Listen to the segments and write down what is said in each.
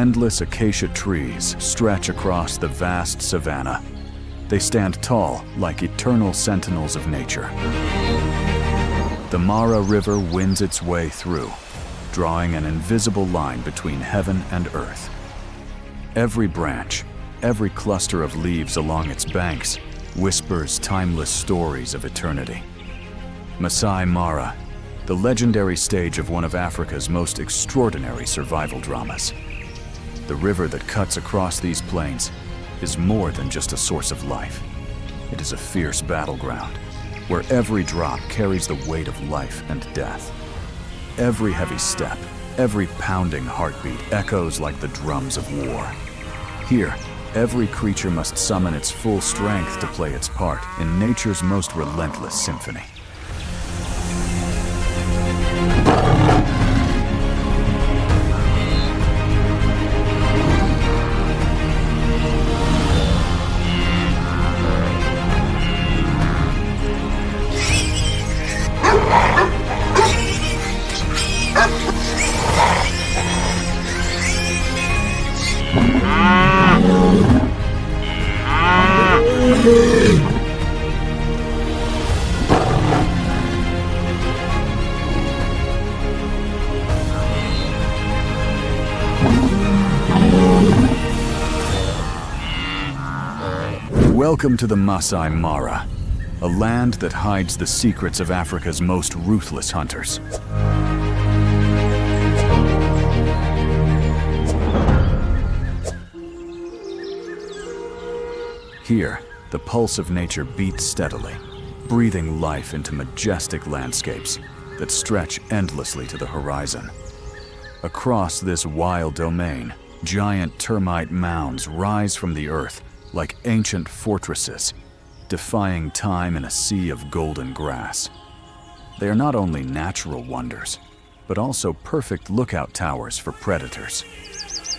Endless acacia trees stretch across the vast savanna. They stand tall like eternal sentinels of nature. The Mara River winds its way through, drawing an invisible line between heaven and earth. Every branch, every cluster of leaves along its banks whispers timeless stories of eternity. Masai Mara, the legendary stage of one of Africa's most extraordinary survival dramas. The river that cuts across these plains is more than just a source of life. It is a fierce battleground, where every drop carries the weight of life and death. Every heavy step, every pounding heartbeat echoes like the drums of war. Here, every creature must summon its full strength to play its part in nature's most relentless symphony. Welcome to the Masai Mara, a land that hides the secrets of Africa's most ruthless hunters. Here, the pulse of nature beats steadily, breathing life into majestic landscapes that stretch endlessly to the horizon. Across this wild domain, giant termite mounds rise from the earth like ancient fortresses, defying time in a sea of golden grass. They are not only natural wonders, but also perfect lookout towers for predators.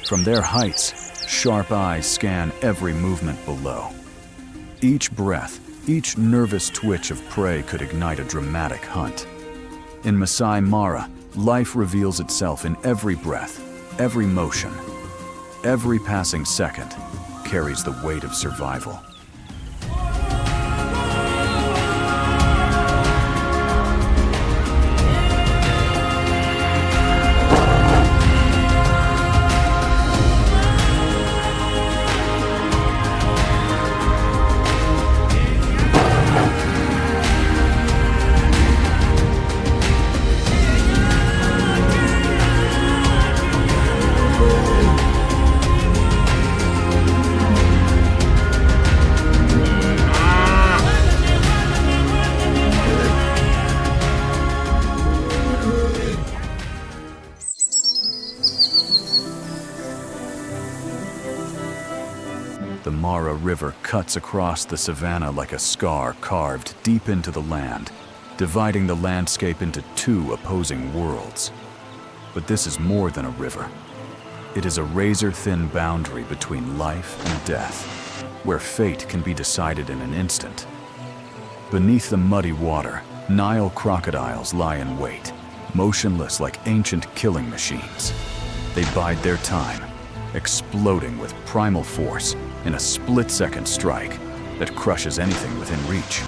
From their heights, sharp eyes scan every movement below. Each breath, each nervous twitch of prey could ignite a dramatic hunt. In Masai Mara, life reveals itself in every breath, every motion. Every passing second carries the weight of survival. The Mara River cuts across the savanna like a scar carved deep into the land, dividing the landscape into two opposing worlds. But this is more than a river. It is a razor-thin boundary between life and death, where fate can be decided in an instant. Beneath the muddy water, Nile crocodiles lie in wait, motionless like ancient killing machines. They bide their time, exploding with primal force in a split-second strike that crushes anything within reach.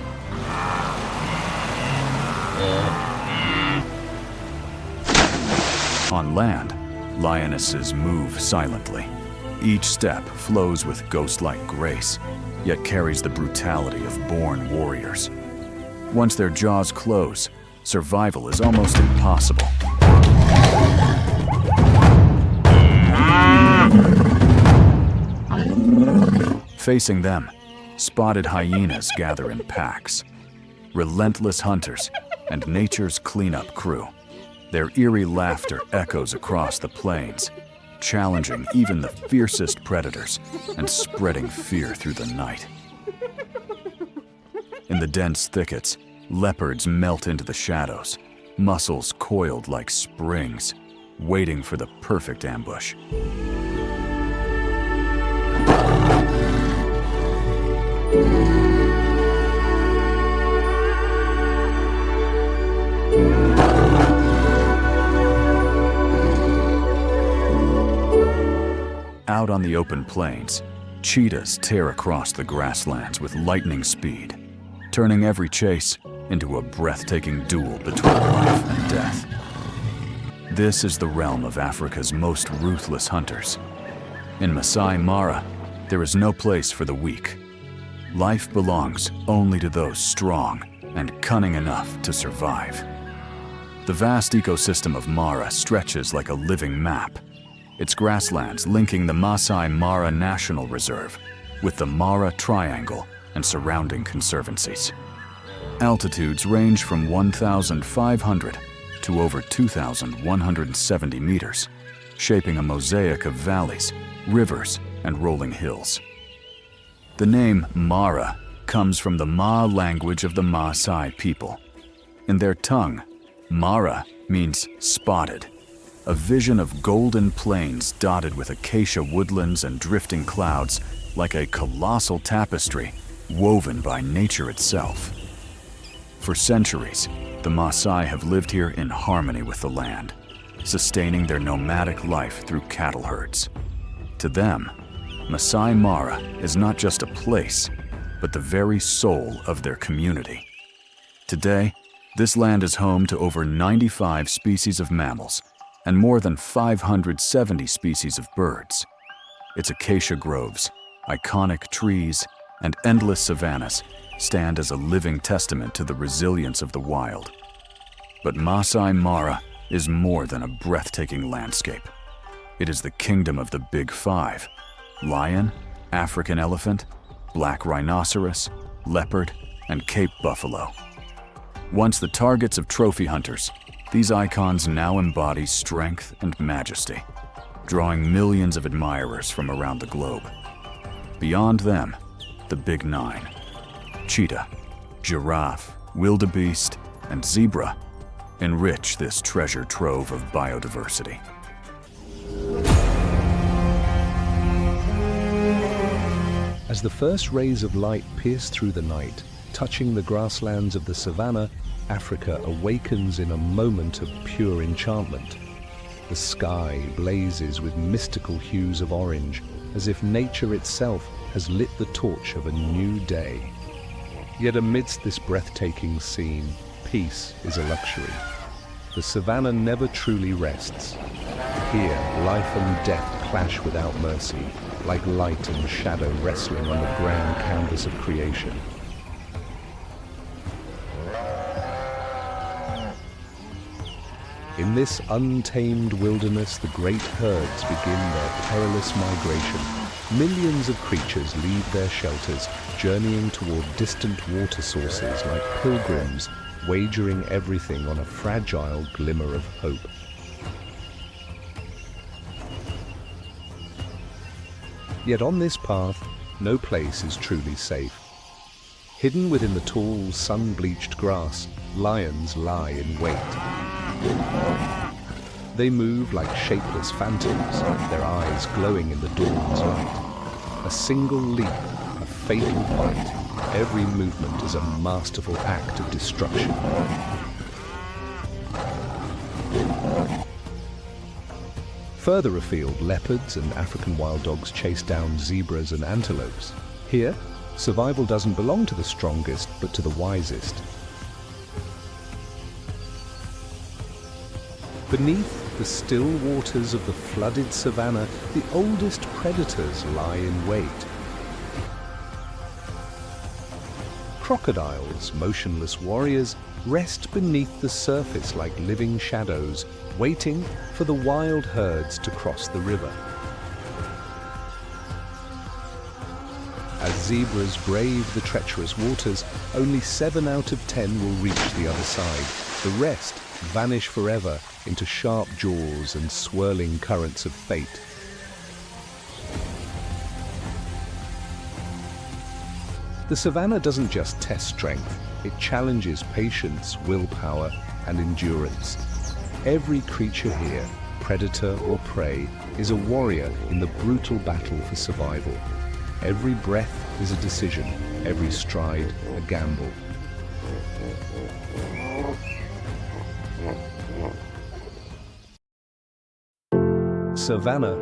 On land, lionesses move silently. Each step flows with ghost-like grace, yet carries the brutality of born warriors. Once their jaws close, survival is almost impossible. Facing them, spotted hyenas gather in packs. Relentless hunters and nature's cleanup crew. Their eerie laughter echoes across the plains, challenging even the fiercest predators and spreading fear through the night. In the dense thickets, leopards melt into the shadows, muscles coiled like springs, waiting for the perfect ambush. Out on the open plains, cheetahs tear across the grasslands with lightning speed, turning every chase into a breathtaking duel between life and death. This is the realm of Africa's most ruthless hunters. In Masai Mara, there is no place for the weak. Life belongs only to those strong and cunning enough to survive. The vast ecosystem of Mara stretches like a living map, its grasslands linking the Masai Mara National Reserve with the Mara Triangle and surrounding conservancies. Altitudes range from 1,500 to over 2,170 meters, shaping a mosaic of valleys, rivers, and rolling hills. The name Mara comes from the Ma language of the Maasai people. In their tongue, Mara means spotted, a vision of golden plains dotted with acacia woodlands and drifting clouds like a colossal tapestry woven by nature itself. For centuries, the Maasai have lived here in harmony with the land, sustaining their nomadic life through cattle herds. To them, Masai Mara is not just a place, but the very soul of their community. Today, this land is home to over 95 species of mammals and more than 570 species of birds. Its acacia groves, iconic trees, and endless savannas stand as a living testament to the resilience of the wild. But Masai Mara is more than a breathtaking landscape. It is the kingdom of the Big Five: lion, African elephant, black rhinoceros, leopard, and Cape buffalo. Once the targets of trophy hunters, these icons now embody strength and majesty, drawing millions of admirers from around the globe. Beyond them, the Big Nine: cheetah, giraffe, wildebeest, and zebra enrich this treasure trove of biodiversity. As the first rays of light pierce through the night, touching the grasslands of the savannah, Africa awakens in a moment of pure enchantment. The sky blazes with mystical hues of orange, as if nature itself has lit the torch of a new day. Yet amidst this breathtaking scene, peace is a luxury. The savannah never truly rests. Here, life and death clash without mercy, like light and shadow wrestling on the grand canvas of creation. In this untamed wilderness, the great herds begin their perilous migration. Millions of creatures leave their shelters, journeying toward distant water sources like pilgrims, wagering everything on a fragile glimmer of hope. Yet on this path, no place is truly safe. Hidden within the tall, sun-bleached grass, lions lie in wait. They move like shapeless phantoms, their eyes glowing in the dawn's light. A single leap, a fatal fight. Every movement is a masterful act of destruction. Further afield, leopards and African wild dogs chase down zebras and antelopes. Here, survival doesn't belong to the strongest, but to the wisest. Beneath the still waters of the flooded savannah, the oldest predators lie in wait. Crocodiles, motionless warriors, rest beneath the surface like living shadows, waiting for the wild herds to cross the river. As zebras brave the treacherous waters, only 7 out of 10 will reach the other side. The rest vanish forever into sharp jaws and swirling currents of fate. The savannah doesn't just test strength, it challenges patience, willpower, and endurance. Every creature here, predator or prey, is a warrior in the brutal battle for survival. Every breath is a decision, every stride a gamble. Savannah,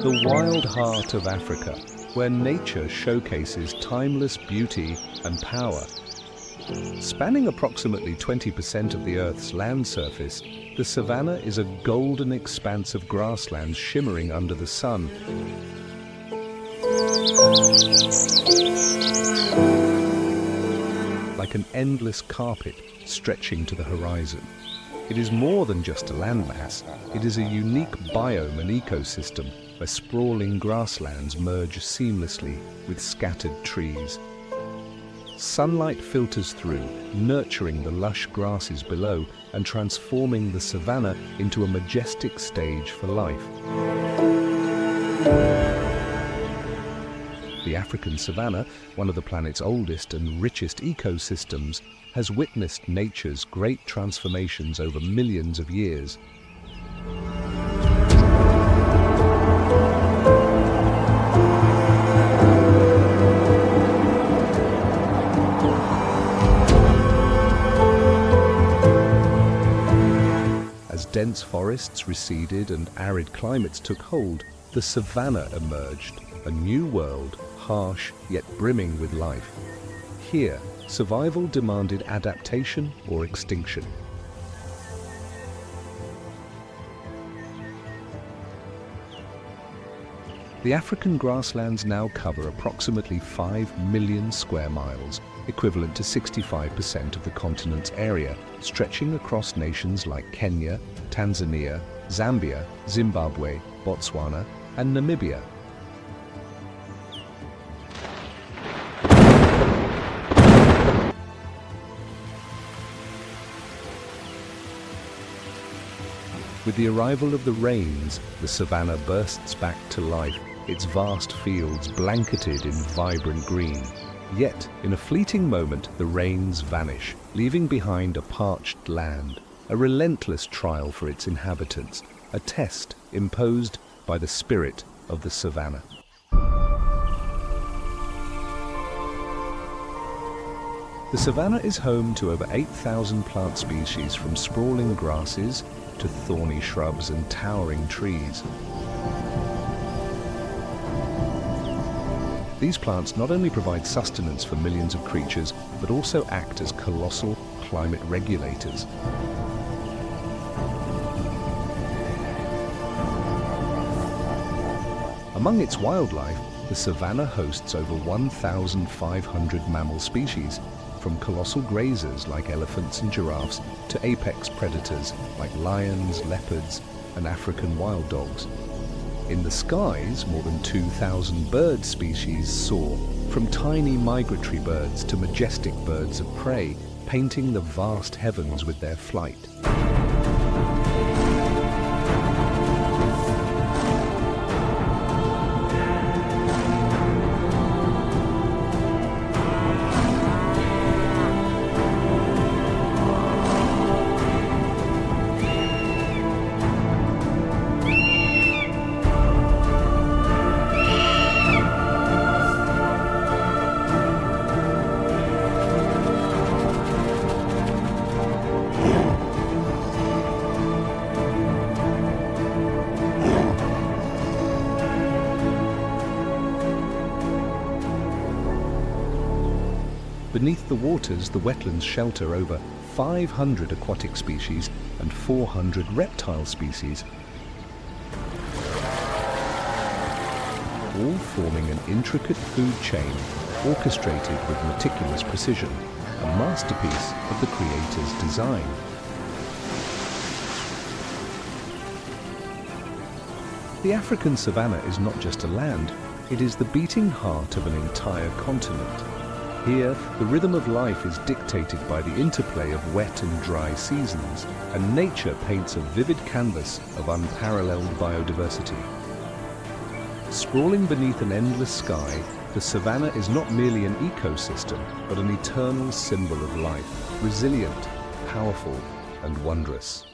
the wild heart of Africa, where nature showcases timeless beauty and power. Spanning approximately 20% of the Earth's land surface, the savanna is a golden expanse of grasslands shimmering under the sun. Like an endless carpet stretching to the horizon. It is more than just a landmass. It is a unique biome and ecosystem where sprawling grasslands merge seamlessly with scattered trees. Sunlight filters through, nurturing the lush grasses below and transforming the savanna into a majestic stage for life. The African savanna, one of the planet's oldest and richest ecosystems, has witnessed nature's great transformations over millions of years. As dense forests receded and arid climates took hold, the savanna emerged, a new world, harsh yet brimming with life. Here, survival demanded adaptation or extinction. The African grasslands now cover approximately 5 million square miles, equivalent to 65% of the continent's area, stretching across nations like Kenya, Tanzania, Zambia, Zimbabwe, Botswana, and Namibia. With the arrival of the rains, the savanna bursts back to life, its vast fields blanketed in vibrant green. Yet, in a fleeting moment, the rains vanish, leaving behind a parched land, a relentless trial for its inhabitants, a test imposed by the spirit of the savanna. The savanna is home to over 8,000 plant species, from sprawling grasses to thorny shrubs and towering trees. These plants not only provide sustenance for millions of creatures, but also act as colossal climate regulators. Among its wildlife, the savanna hosts over 1,500 mammal species, from colossal grazers like elephants and giraffes to apex predators like lions, leopards, and African wild dogs. In the skies, more than 2,000 bird species soar, from tiny migratory birds to majestic birds of prey, painting the vast heavens with their flight. Beneath the waters, the wetlands shelter over 500 aquatic species and 400 reptile species, all forming an intricate food chain orchestrated with meticulous precision, a masterpiece of the creator's design. The African savanna is not just a land, it is the beating heart of an entire continent. Here, the rhythm of life is dictated by the interplay of wet and dry seasons, and nature paints a vivid canvas of unparalleled biodiversity. Sprawling beneath an endless sky, the savanna is not merely an ecosystem, but an eternal symbol of life, resilient, powerful, and wondrous.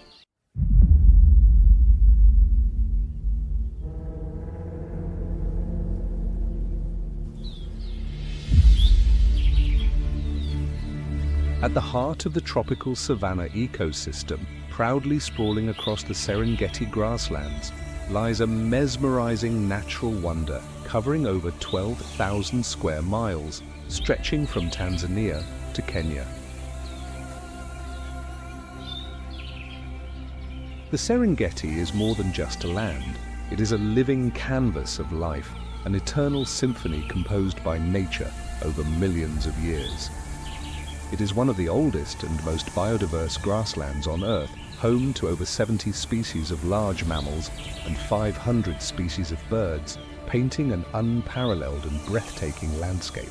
At the heart of the tropical savanna ecosystem, proudly sprawling across the Serengeti grasslands, lies a mesmerizing natural wonder covering over 12,000 square miles, stretching from Tanzania to Kenya. The Serengeti is more than just a land. It is a living canvas of life, an eternal symphony composed by nature over millions of years. It is one of the oldest and most biodiverse grasslands on Earth, home to over 70 species of large mammals and 500 species of birds, painting an unparalleled and breathtaking landscape.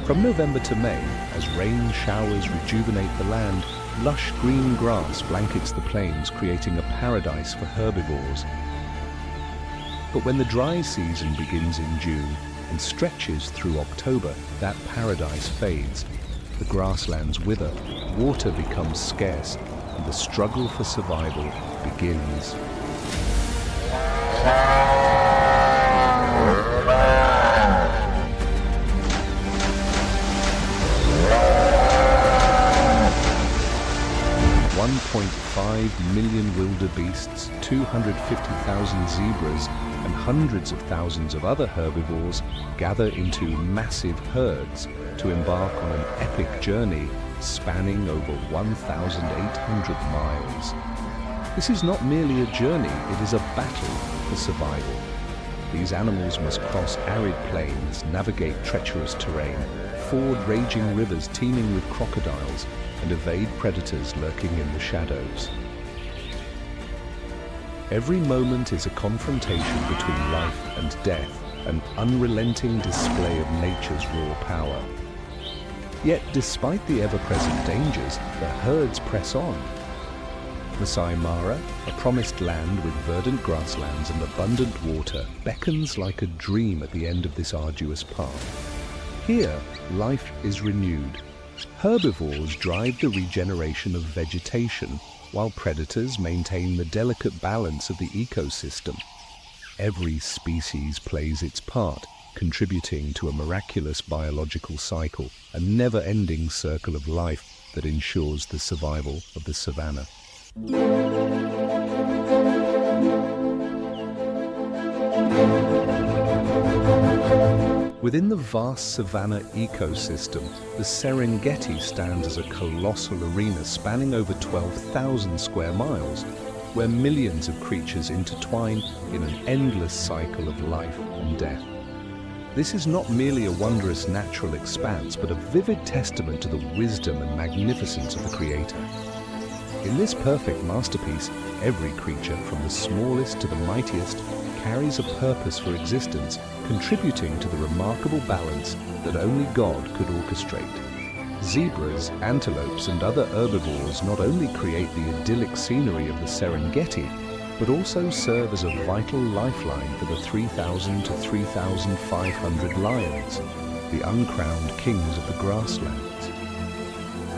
From November to May, as rain showers rejuvenate the land, lush green grass blankets the plains, creating a paradise for herbivores. But when the dry season begins in June and stretches through October, that paradise fades. The grasslands wither, water becomes scarce, and the struggle for survival begins. $1.5 million wildebeests, 250,000 zebras, and hundreds of thousands of other herbivores gather into massive herds to embark on an epic journey spanning over 1,800 miles. This is not merely a journey, it is a battle for survival. These animals must cross arid plains, navigate treacherous terrain, ford raging rivers teeming with crocodiles, and evade predators lurking in the shadows. Every moment is a confrontation between life and death, an unrelenting display of nature's raw power. Yet, despite the ever-present dangers, the herds press on. Masai Mara, a promised land with verdant grasslands and abundant water, beckons like a dream at the end of this arduous path. Here, life is renewed. Herbivores drive the regeneration of vegetation, while predators maintain the delicate balance of the ecosystem. Every species plays its part, contributing to a miraculous biological cycle, a never-ending circle of life that ensures the survival of the savannah. Within the vast savanna ecosystem, the Serengeti stands as a colossal arena spanning over 12,000 square miles, where millions of creatures intertwine in an endless cycle of life and death. This is not merely a wondrous natural expanse, but a vivid testament to the wisdom and magnificence of the Creator. In this perfect masterpiece, every creature, from the smallest to the mightiest, carries a purpose for existence, contributing to the remarkable balance that only God could orchestrate. Zebras, antelopes, and other herbivores not only create the idyllic scenery of the Serengeti, but also serve as a vital lifeline for the 3,000 to 3,500 lions, the uncrowned kings of the grasslands.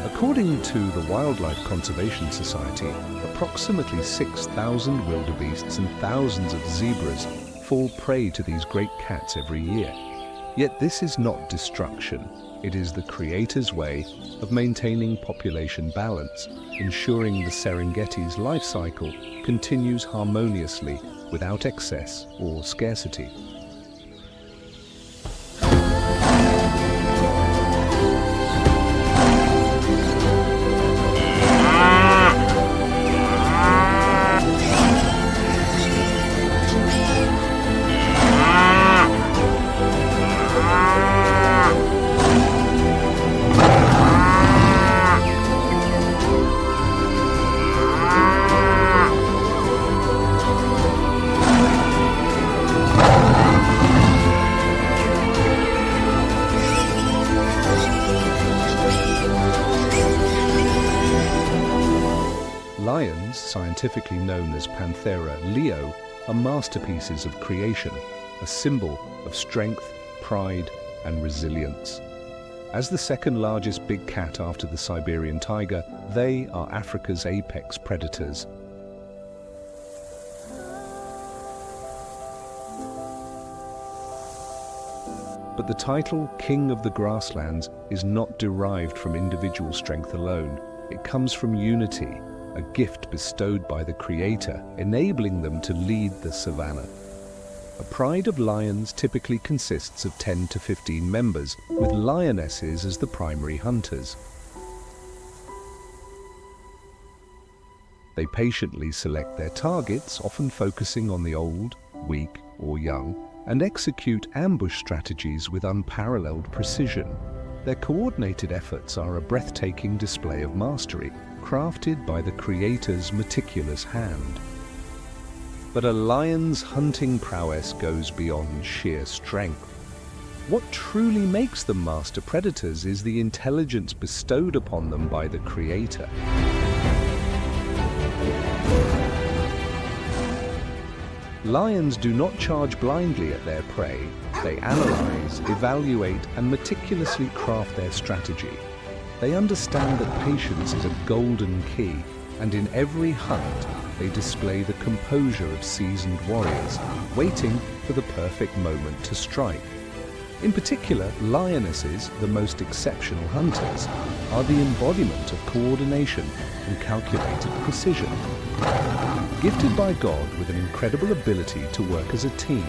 According to the Wildlife Conservation Society, approximately 6,000 wildebeests and thousands of zebras fall prey to these great cats every year. Yet this is not destruction. It is the Creator's way of maintaining population balance, ensuring the Serengeti's life cycle continues harmoniously without excess or scarcity. Lions, scientifically known as Panthera leo, are masterpieces of creation, a symbol of strength, pride, and resilience. As the second largest big cat after the Siberian tiger, they are Africa's apex predators. But the title King of the Grasslands is not derived from individual strength alone. It comes from unity, a gift bestowed by the Creator, enabling them to lead the savannah. A pride of lions typically consists of 10 to 15 members, with lionesses as the primary hunters. They patiently select their targets, often focusing on the old, weak, or young, and execute ambush strategies with unparalleled precision. Their coordinated efforts are a breathtaking display of mastery, crafted by the Creator's meticulous hand. But a lion's hunting prowess goes beyond sheer strength. What truly makes them master predators is the intelligence bestowed upon them by the Creator. Lions do not charge blindly at their prey. They analyze, evaluate, and meticulously craft their strategy. They understand that patience is a golden key, and in every hunt, they display the composure of seasoned warriors, waiting for the perfect moment to strike. In particular, lionesses, the most exceptional hunters, are the embodiment of coordination and calculated precision. Gifted by God with an incredible ability to work as a team,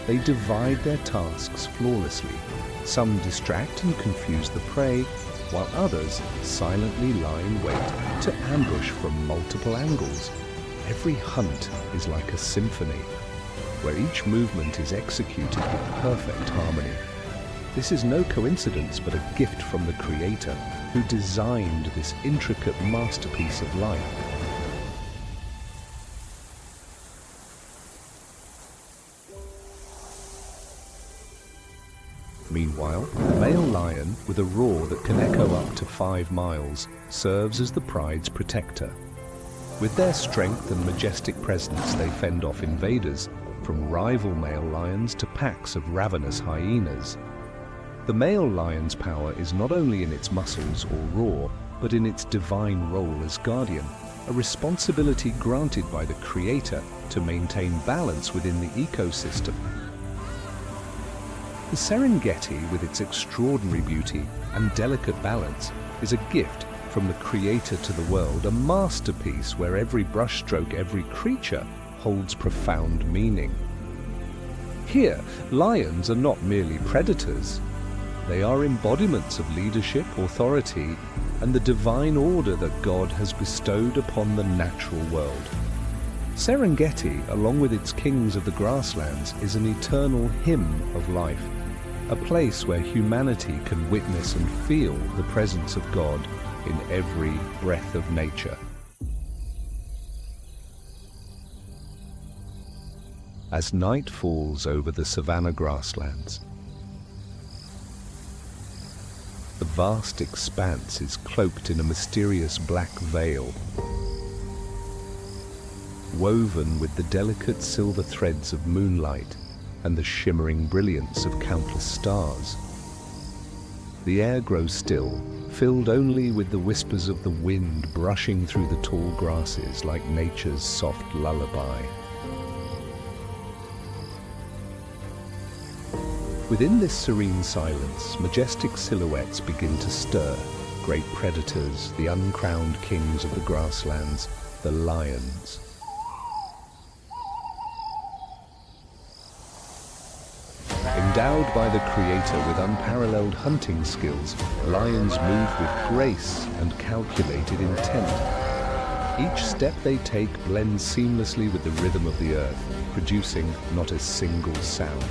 they divide their tasks flawlessly. Some distract and confuse the prey, while others silently lie in wait to ambush from multiple angles. Every hunt is like a symphony, where each movement is executed with perfect harmony. This is no coincidence, but a gift from the Creator, who designed this intricate masterpiece of life. Meanwhile, the male lion, with a roar that can echo up to 5 miles, serves as the pride's protector. With their strength and majestic presence, they fend off invaders, from rival male lions to packs of ravenous hyenas. The male lion's power is not only in its muscles or roar, but in its divine role as guardian, a responsibility granted by the Creator to maintain balance within the ecosystem. The Serengeti, with its extraordinary beauty and delicate balance, is a gift from the Creator to the world, a masterpiece where every brushstroke, every creature, holds profound meaning. Here, lions are not merely predators. They are embodiments of leadership, authority, and the divine order that God has bestowed upon the natural world. Serengeti, along with its kings of the grasslands, is an eternal hymn of life, a place where humanity can witness and feel the presence of God in every breath of nature. As night falls over the savanna grasslands, the vast expanse is cloaked in a mysterious black veil, woven with the delicate silver threads of moonlight and the shimmering brilliance of countless stars. The air grows still, filled only with the whispers of the wind brushing through the tall grasses like nature's soft lullaby. Within this serene silence, majestic silhouettes begin to stir, great predators, the uncrowned kings of the grasslands, the lions. Endowed by the Creator with unparalleled hunting skills, lions move with grace and calculated intent. Each step they take blends seamlessly with the rhythm of the earth, producing not a single sound.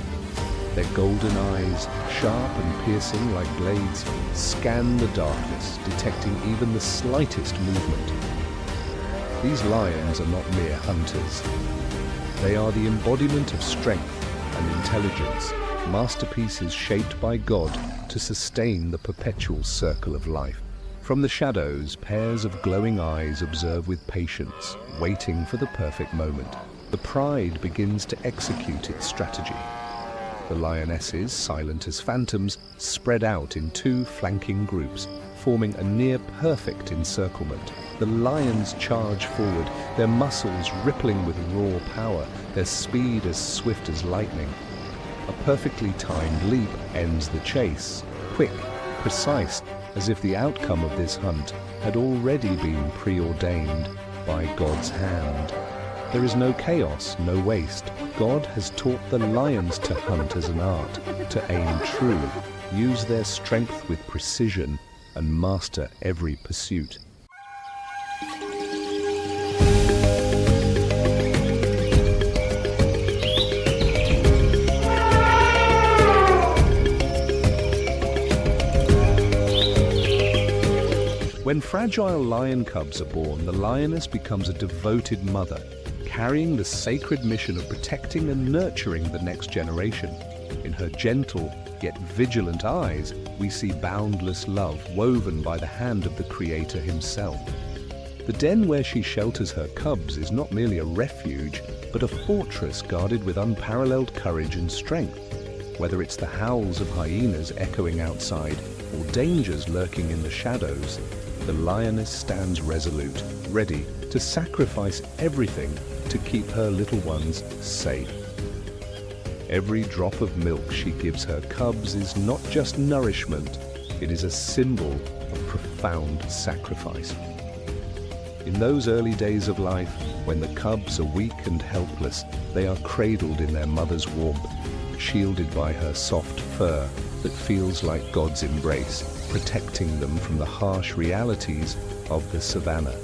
Their golden eyes, sharp and piercing like blades, scan the darkness, detecting even the slightest movement. These lions are not mere hunters. They are the embodiment of strength and intelligence, masterpieces shaped by God to sustain the perpetual circle of life. From the shadows, pairs of glowing eyes observe with patience, waiting for the perfect moment. The pride begins to execute its strategy. The lionesses, silent as phantoms, spread out in 2 flanking groups, forming a near-perfect encirclement. The lions charge forward, their muscles rippling with raw power, their speed as swift as lightning. A perfectly timed leap ends the chase, quick, precise, as if the outcome of this hunt had already been preordained by God's hand. There is no chaos, no waste. God has taught the lions to hunt as an art, to aim true, use their strength with precision, and master every pursuit. When fragile lion cubs are born, the lioness becomes a devoted mother, carrying the sacred mission of protecting and nurturing the next generation. In her gentle yet vigilant eyes, we see boundless love woven by the hand of the Creator himself. The den where she shelters her cubs is not merely a refuge, but a fortress guarded with unparalleled courage and strength. Whether it's the howls of hyenas echoing outside or dangers lurking in the shadows, the lioness stands resolute, ready to sacrifice everything to keep her little ones safe. Every drop of milk she gives her cubs is not just nourishment, it is a symbol of profound sacrifice. In those early days of life, when the cubs are weak and helpless, they are cradled in their mother's warmth, shielded by her soft fur that feels like God's embrace, protecting them from the harsh realities of the savannah.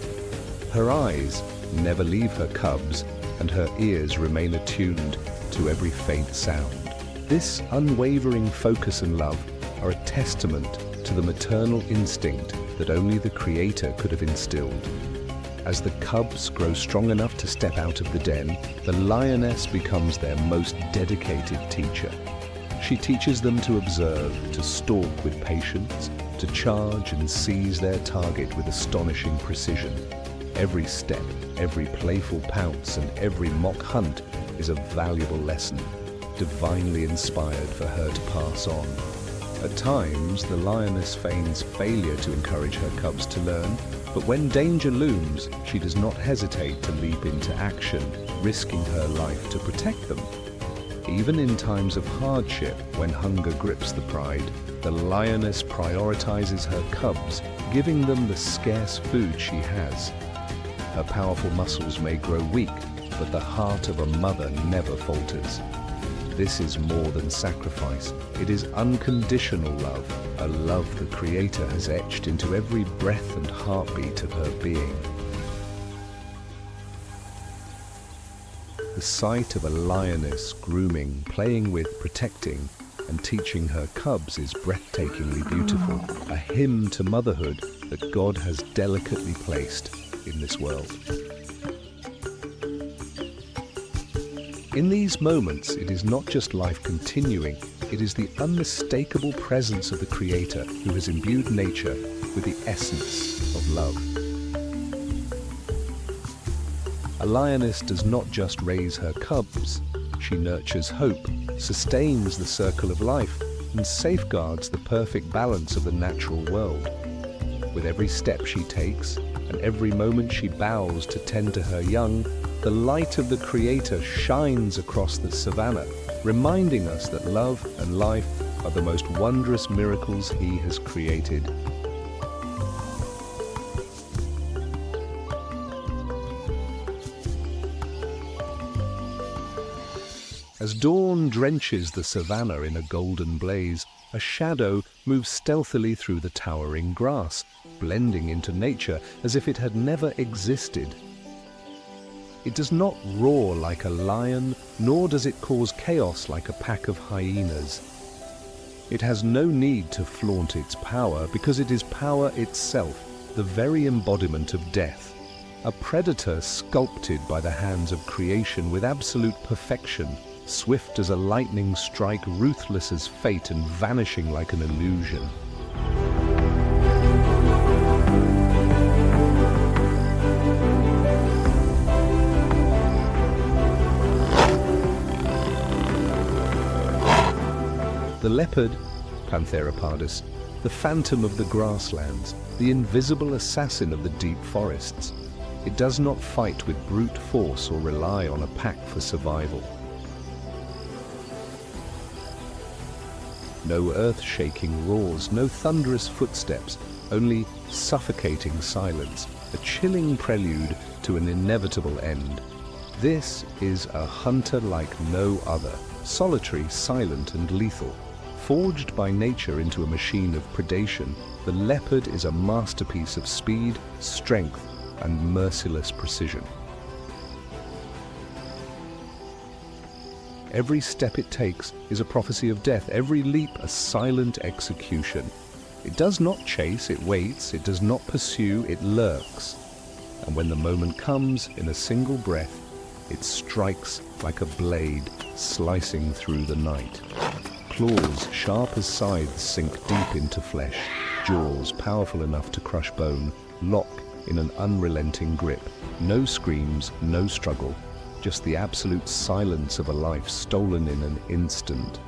Her eyes never leave her cubs, and her ears remain attuned to every faint sound. This unwavering focus and love are a testament to the maternal instinct that only the Creator could have instilled. As the cubs grow strong enough to step out of the den, the lioness becomes their most dedicated teacher. She teaches them to observe, to stalk with patience, to charge and seize their target with astonishing precision. Every step, every playful pounce, and every mock hunt is a valuable lesson, divinely inspired for her to pass on. At times, the lioness feigns failure to encourage her cubs to learn, but when danger looms, she does not hesitate to leap into action, risking her life to protect them. Even in times of hardship, when hunger grips the pride, the lioness prioritizes her cubs, giving them the scarce food she has. Her powerful muscles may grow weak, but the heart of a mother never falters. This is more than sacrifice. It is unconditional love, a love the Creator has etched into every breath and heartbeat of her being. The sight of a lioness grooming, playing with, protecting, and teaching her cubs is breathtakingly beautiful, a hymn to motherhood that God has delicately placed in this world. In these moments, it is not just life continuing, it is the unmistakable presence of the Creator who has imbued nature with the essence of love. A lioness does not just raise her cubs, she nurtures hope, sustains the circle of life, and safeguards the perfect balance of the natural world. With every step she takes, and every moment she bows to tend to her young, the light of the Creator shines across the savannah, reminding us that love and life are the most wondrous miracles He has created. As dawn drenches the savannah in a golden blaze, a shadow moves stealthily through the towering grass, blending into nature as if it had never existed. It does not roar like a lion, nor does it cause chaos like a pack of hyenas. It has no need to flaunt its power because it is power itself, the very embodiment of death. A predator sculpted by the hands of creation with absolute perfection, swift as a lightning strike, ruthless as fate, and vanishing like an illusion. The leopard, Panthera pardus, the phantom of the grasslands, the invisible assassin of the deep forests. It does not fight with brute force or rely on a pack for survival. No earth-shaking roars, no thunderous footsteps, only suffocating silence, a chilling prelude to an inevitable end. This is a hunter like no other, solitary, silent, and lethal. Forged by nature into a machine of predation, the leopard is a masterpiece of speed, strength, and merciless precision. Every step it takes is a prophecy of death, every leap a silent execution. It does not chase, it waits, it does not pursue, it lurks. And when the moment comes, in a single breath, it strikes like a blade, slicing through the night. Claws, sharp as scythes, sink deep into flesh. Jaws, powerful enough to crush bone, lock in an unrelenting grip. No screams, no struggle, just the absolute silence of a life stolen in an instant.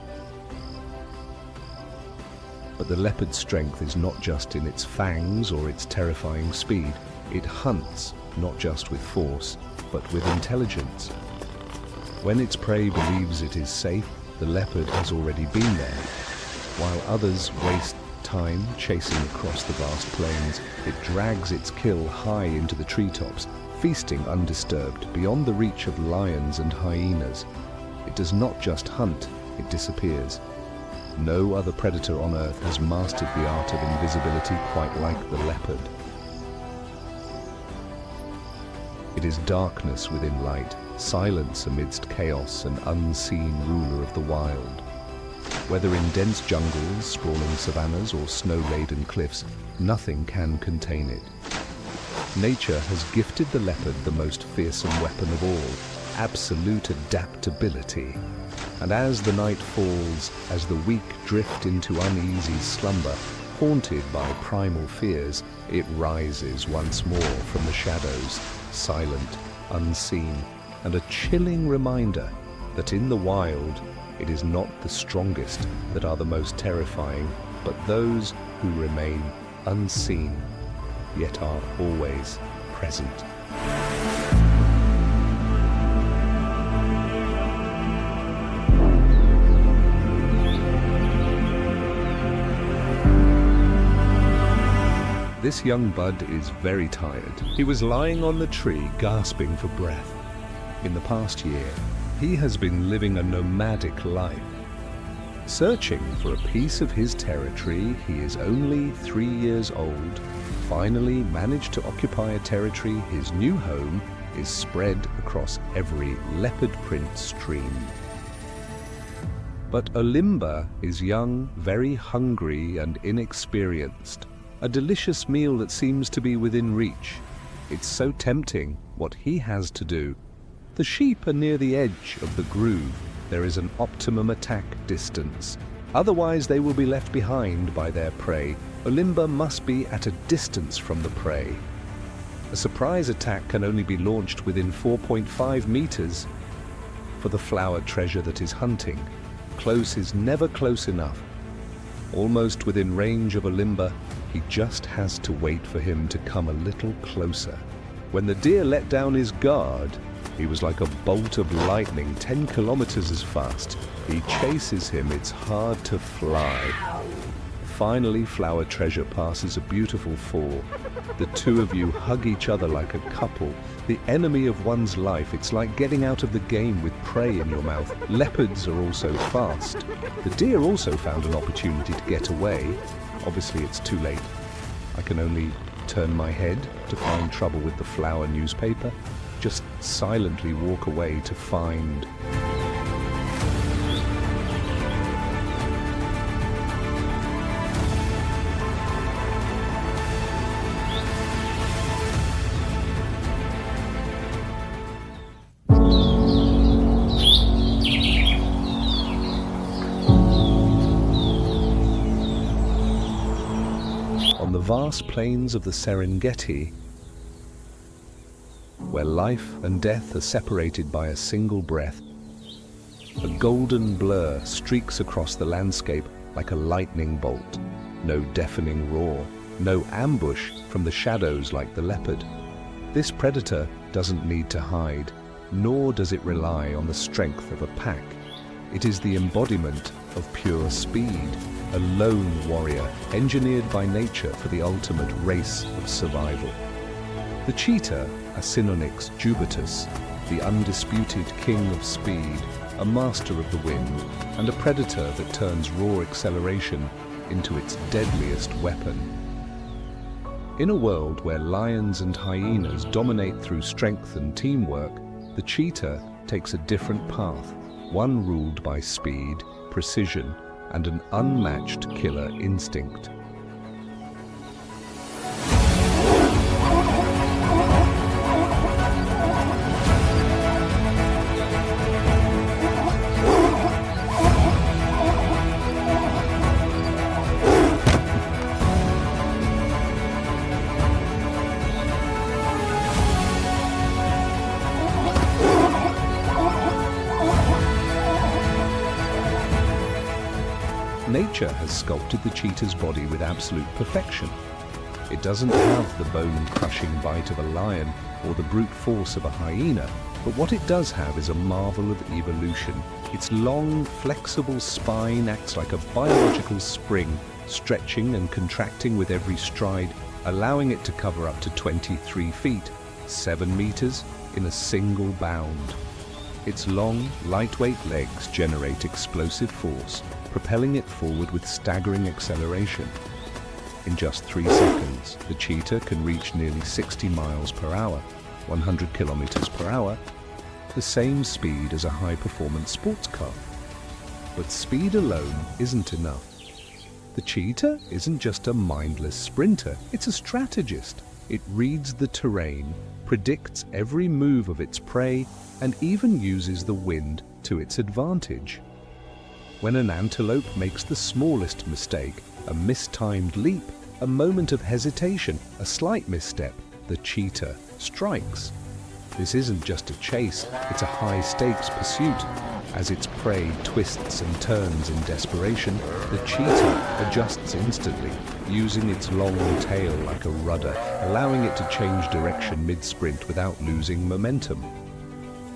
But the leopard's strength is not just in its fangs or its terrifying speed. It hunts, not just with force, but with intelligence. When its prey believes it is safe, the leopard has already been there. While others waste time chasing across the vast plains, it drags its kill high into the treetops, feasting undisturbed, beyond the reach of lions and hyenas. It does not just hunt, it disappears. No other predator on Earth has mastered the art of invisibility quite like the leopard. It is darkness within light, silence amidst chaos, an unseen ruler of the wild. Whether in dense jungles, sprawling savannas, or snow-laden cliffs, nothing can contain it. Nature has gifted the leopard the most fearsome weapon of all, absolute adaptability. And as the night falls, as the weak drift into uneasy slumber, haunted by primal fears, it rises once more from the shadows, silent, unseen, and a chilling reminder that in the wild, it is not the strongest that are the most terrifying, but those who remain unseen, yet are always present. This young bud is very tired. He was lying on the tree, gasping for breath. In the past year, he has been living a nomadic life. Searching for a piece of his territory, he is only 3 years old, finally managed to occupy a territory his new home is spread across every leopard print stream. But Olimba is young, very hungry and inexperienced. A delicious meal that seems to be within reach. It's so tempting what he has to do. The sheep are near the edge of the groove. There is an optimum attack distance. Otherwise they will be left behind by their prey. Olimba must be at a distance from the prey. A surprise attack can only be launched within 4.5 meters. For the flower treasure that is hunting, close is never close enough. Almost within range of Olimba, he just has to wait for him to come a little closer. When the deer let down his guard, he was like a bolt of lightning, 10 kilometers as fast. He chases him, it's hard to fly. Finally, Flower Treasure passes a beautiful fall. The two of you hug each other like a couple. The enemy of one's life, it's like getting out of the game with prey in your mouth. Leopards are also fast. The deer also found an opportunity to get away. Obviously, it's too late. I can only turn my head to find trouble with the flower newspaper. Just silently walk away to find... On the vast plains of the Serengeti, where life and death are separated by a single breath, a golden blur streaks across the landscape like a lightning bolt. No deafening roar, no ambush from the shadows like the leopard. This predator doesn't need to hide, nor does it rely on the strength of a pack. It is the embodiment of pure speed, a lone warrior engineered by nature for the ultimate race of survival. The cheetah, Acinonyx jubatus, the undisputed king of speed, a master of the wind, and a predator that turns raw acceleration into its deadliest weapon. In a world where lions and hyenas dominate through strength and teamwork, the cheetah takes a different path, one ruled by speed, precision, and an unmatched killer instinct. Nature has sculpted the cheetah's body with absolute perfection. It doesn't have the bone-crushing bite of a lion or the brute force of a hyena, but what it does have is a marvel of evolution. Its long, flexible spine acts like a biological spring, stretching and contracting with every stride, allowing it to cover up to 23 feet, 7 meters, in a single bound. Its long, lightweight legs generate explosive force, propelling it forward with staggering acceleration. In just 3 seconds, the cheetah can reach nearly 60 miles per hour, 100 kilometers per hour, the same speed as a high-performance sports car. But speed alone isn't enough. The cheetah isn't just a mindless sprinter, it's a strategist. It reads the terrain, predicts every move of its prey, and even uses the wind to its advantage. When an antelope makes the smallest mistake, a mistimed leap, a moment of hesitation, a slight misstep, the cheetah strikes. This isn't just a chase, it's a high-stakes pursuit. As its prey twists and turns in desperation, the cheetah adjusts instantly, using its long tail like a rudder, allowing it to change direction mid-sprint without losing momentum.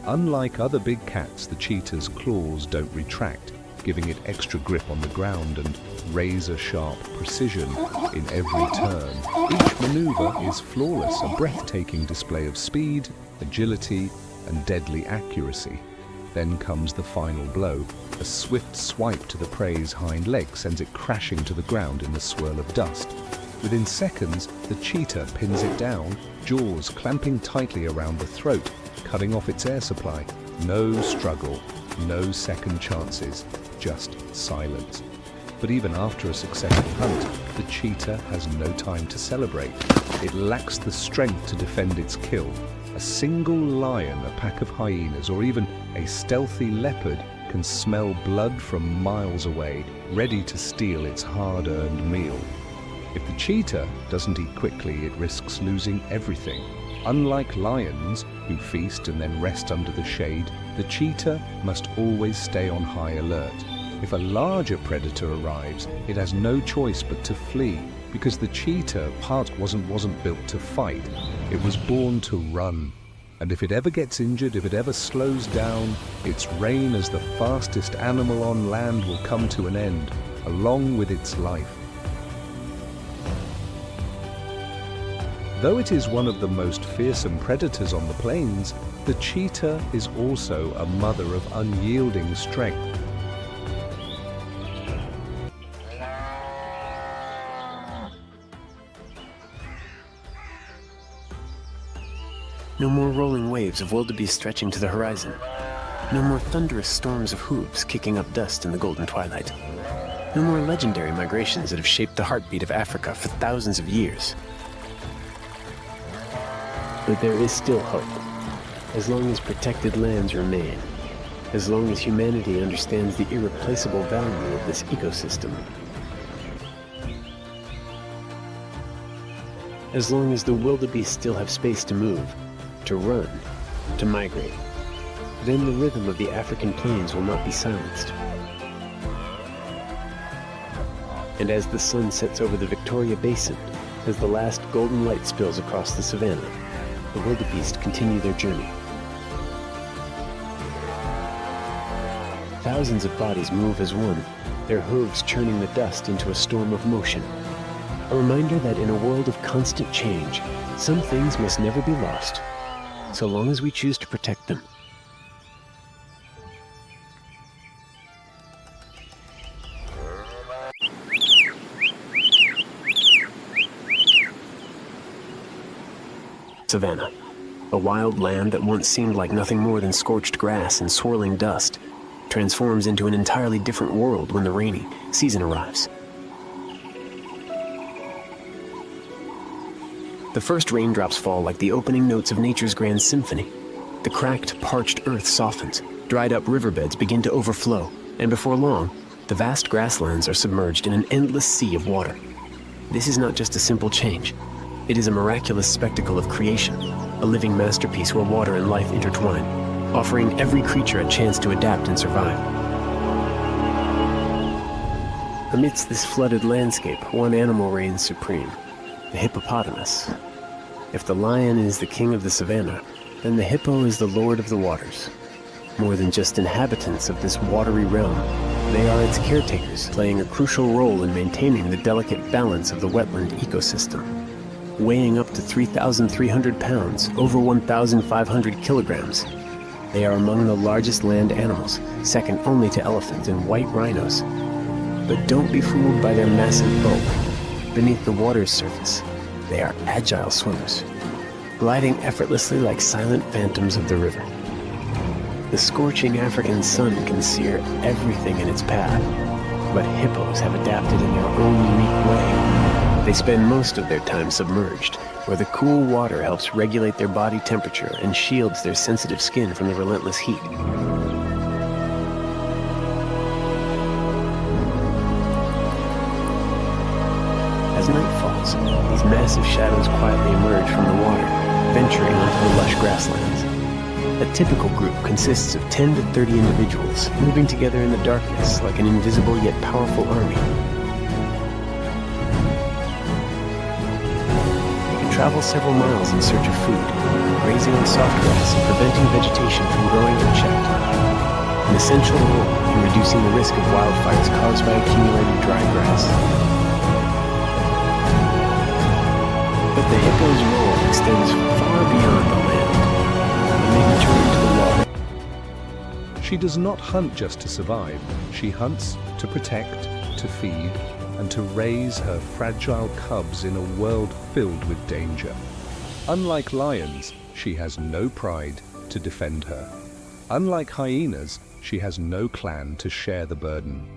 Unlike other big cats, the cheetah's claws don't retract, giving it extra grip on the ground and razor-sharp precision in every turn. Each maneuver is flawless, a breathtaking display of speed, agility, and deadly accuracy. Then comes the final blow. A swift swipe to the prey's hind leg sends it crashing to the ground in a swirl of dust. Within seconds, the cheetah pins it down, jaws clamping tightly around the throat, cutting off its air supply. No struggle, no second chances, just silence. But even after a successful hunt, the cheetah has no time to celebrate. It lacks the strength to defend its kill. A single lion, a pack of hyenas, or even a stealthy leopard can smell blood from miles away, ready to steal its hard-earned meal. If the cheetah doesn't eat quickly, it risks losing everything. Unlike lions, who feast and then rest under the shade, the cheetah must always stay on high alert. If a larger predator arrives, it has no choice but to flee, because the cheetah wasn't built to fight. It was born to run. And if it ever gets injured, if it ever slows down, its reign as the fastest animal on land will come to an end, along with its life. Though it is one of the most fearsome predators on the plains, the cheetah is also a mother of unyielding strength. No more rolling waves of wildebeest stretching to the horizon. No more thunderous storms of hooves kicking up dust in the golden twilight. No more legendary migrations that have shaped the heartbeat of Africa for thousands of years. But there is still hope, as long as protected lands remain, as long as humanity understands the irreplaceable value of this ecosystem. As long as the wildebeest still have space to move, to run, to migrate, then the rhythm of the African plains will not be silenced. And as the sun sets over the Victoria Basin, as the last golden light spills across the savannah, the wildebeest continue their journey. thousands of bodies move as one, their hooves churning the dust into a storm of motion. A reminder that in a world of constant change, some things must never be lost, so long as we choose to protect them. Savannah, a wild land that once seemed like nothing more than scorched grass and swirling dust, transforms into an entirely different world when the rainy season arrives. The first raindrops fall like the opening notes of nature's grand symphony. The cracked, parched earth softens, dried up riverbeds begin to overflow, and before long, the vast grasslands are submerged in an endless sea of water. This is not just a simple change. It is a miraculous spectacle of creation, a living masterpiece where water and life intertwine, offering every creature a chance to adapt and survive. Amidst this flooded landscape, one animal reigns supreme, the hippopotamus. If the lion is the king of the savannah, then the hippo is the lord of the waters. More than just inhabitants of this watery realm, they are its caretakers, playing a crucial role in maintaining the delicate balance of the wetland ecosystem. Weighing up to 3,300 pounds, over 1,500 kilograms, they are among the largest land animals, second only to elephants and white rhinos. But don't be fooled by their massive bulk. Beneath the water's surface, they are agile swimmers, gliding effortlessly like silent phantoms of the river. The scorching African sun can sear everything in its path, but hippos have adapted in their own unique way. They spend most of their time submerged, where the cool water helps regulate their body temperature and shields their sensitive skin from the relentless heat. As night falls, these massive shadows quietly emerge from the water, venturing onto the lush grasslands. A typical group consists of 10 to 30 individuals, moving together in the darkness like an invisible yet powerful army. Travel several miles in search of food, grazing on soft grass and preventing vegetation from growing unchecked. An essential role in reducing the risk of wildfires caused by accumulated dry grass. But the hippo's role extends far beyond the land, and they return to the water. She does not hunt just to survive. She hunts to protect, to feed, and to raise her fragile cubs in a world filled with danger. Unlike lions, she has no pride to defend her. Unlike hyenas, she has no clan to share the burden.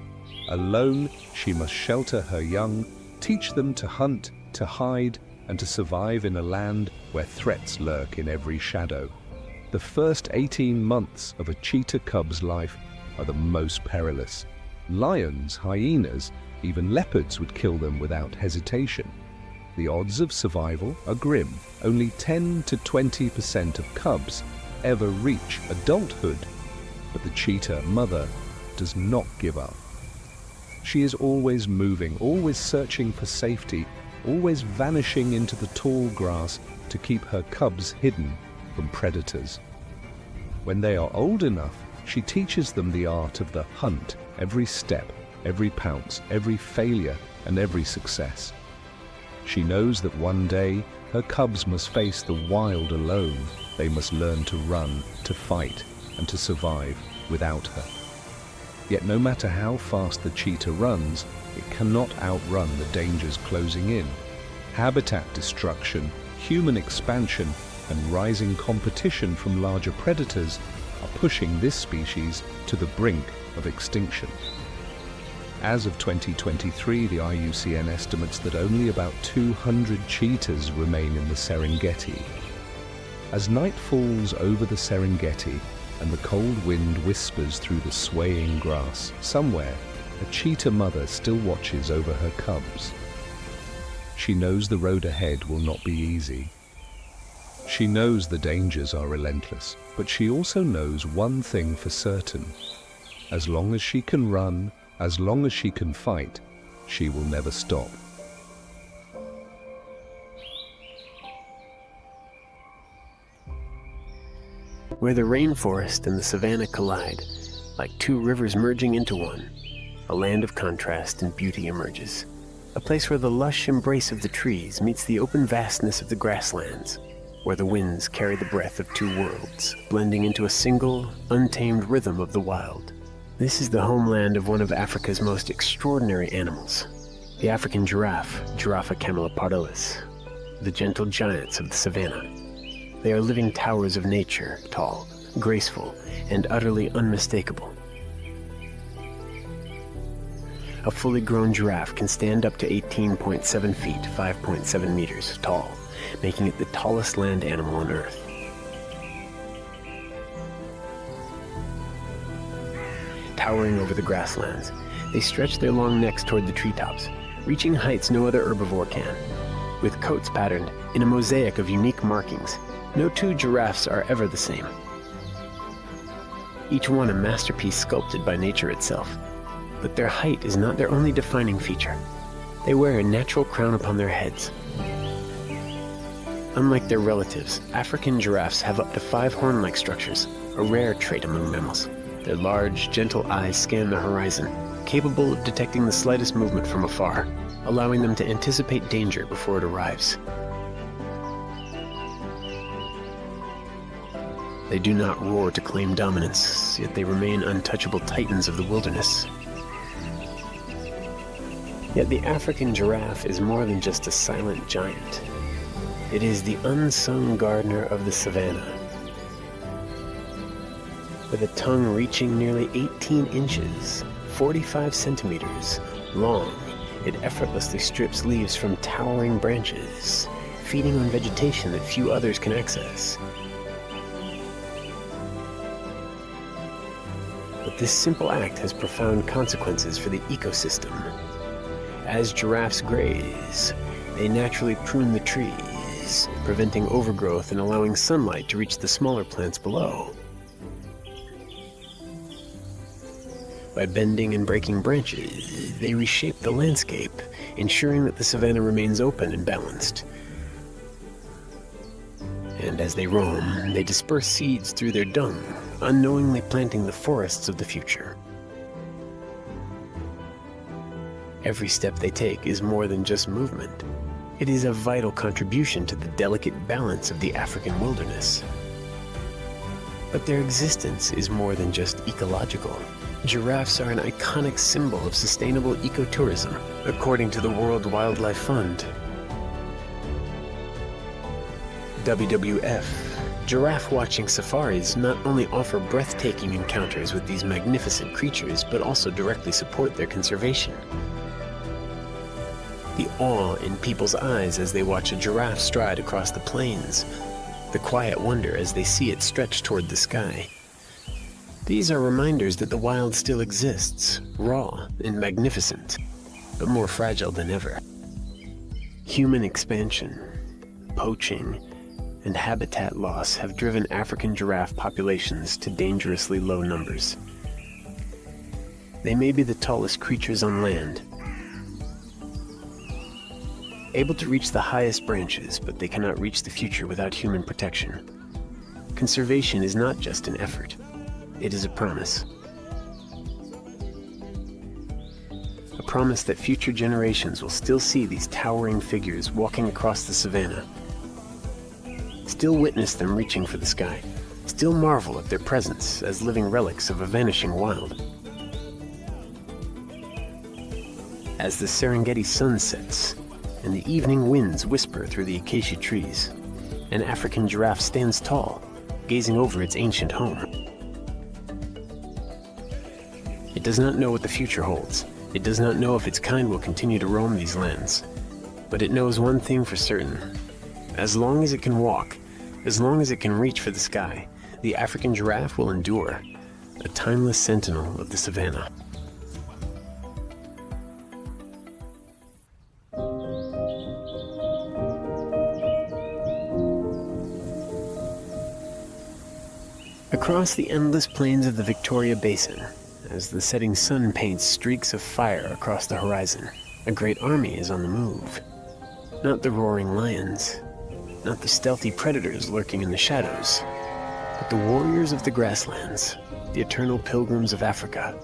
Alone, she must shelter her young, teach them to hunt, to hide, and to survive in a land where threats lurk in every shadow. The first 18 months of a cheetah cub's life are the most perilous. Lions, hyenas, even leopards would kill them without hesitation. The odds of survival are grim. Only 10 to 20% of cubs ever reach adulthood. But the cheetah mother does not give up. She is always moving, always searching for safety, always vanishing into the tall grass to keep her cubs hidden from predators. When they are old enough, she teaches them the art of the hunt, every step, every pounce, every failure, and every success. She knows that one day her cubs must face the wild alone. They must learn to run, to fight, and to survive without her. Yet no matter how fast the cheetah runs, it cannot outrun the dangers closing in. Habitat destruction, human expansion, and rising competition from larger predators are pushing this species to the brink of extinction. As of 2023, the IUCN estimates that only about 200 cheetahs remain in the Serengeti. As night falls over the Serengeti and the cold wind whispers through the swaying grass, somewhere, a cheetah mother still watches over her cubs. She knows the road ahead will not be easy. She knows the dangers are relentless, but she also knows one thing for certain. As long as she can run, as long as she can fight, she will never stop. Where the rainforest and the savannah collide, Like two rivers merging into one, a land of contrast and beauty emerges. A place where the lush embrace of the trees meets the open vastness of the grasslands, where the winds carry the breath of two worlds, blending into a single, untamed rhythm of the wild. This is the homeland of one of Africa's most extraordinary animals, the African giraffe, Giraffa camelopardalis, the gentle giants of the savannah. They are living towers of nature, tall, graceful, and utterly unmistakable. A fully grown giraffe can stand up to 18.7 feet, 5.7 meters tall, making it the tallest land animal on Earth. Towering over the grasslands, they stretch their long necks toward the treetops, reaching heights no other herbivore can. With coats patterned in a mosaic of unique markings, no two giraffes are ever the same. Each one a masterpiece sculpted by nature itself. But their height is not their only defining feature. They wear a natural crown upon their heads. Unlike their relatives, African giraffes have up to 5 horn-like structures, a rare trait among mammals. Their large, gentle eyes scan the horizon, capable of detecting the slightest movement from afar, allowing them to anticipate danger before it arrives. They do not roar to claim dominance, yet they remain untouchable titans of the wilderness. Yet the African giraffe is more than just a silent giant. It is the unsung gardener of the savannah. With a tongue reaching nearly 18 inches, 45 centimeters long, it effortlessly strips leaves from towering branches, feeding on vegetation that few others can access. But this simple act has profound consequences for the ecosystem. As giraffes graze, they naturally prune the trees, preventing overgrowth and allowing sunlight to reach the smaller plants below. By bending and breaking branches, they reshape the landscape, ensuring that the savanna remains open and balanced. And as they roam, they disperse seeds through their dung, unknowingly planting the forests of the future. Every step they take is more than just movement. It is a vital contribution to the delicate balance of the African wilderness. But their existence is more than just ecological. Giraffes are an iconic symbol of sustainable ecotourism, according to the World Wildlife Fund. WWF. Giraffe-watching safaris not only offer breathtaking encounters with these magnificent creatures, but also directly support their conservation. The awe in people's eyes as they watch a giraffe stride across the plains, the quiet wonder as they see it stretch toward the sky. These are reminders that the wild still exists, raw and magnificent, but more fragile than ever. Human expansion, poaching, and habitat loss have driven African giraffe populations to dangerously low numbers. They may be the tallest creatures on land, able to reach the highest branches, but they cannot reach the future without human protection. Conservation is not just an effort, it is a promise. A promise that future generations will still see these towering figures walking across the savannah, still witness them reaching for the sky, still marvel at their presence as living relics of a vanishing wild. As the Serengeti sun sets, and the evening winds whisper through the acacia trees, an African giraffe stands tall, gazing over its ancient home. It does not know what the future holds. It does not know if its kind will continue to roam these lands. But it knows one thing for certain. As long as it can walk, as long as it can reach for the sky, the African giraffe will endure, a timeless sentinel of the savannah. Across the endless plains of the Victoria Basin, as the setting sun paints streaks of fire across the horizon, a great army is on the move. Not the roaring lions, not the stealthy predators lurking in the shadows, But the warriors of the grasslands, the eternal pilgrims of Africa,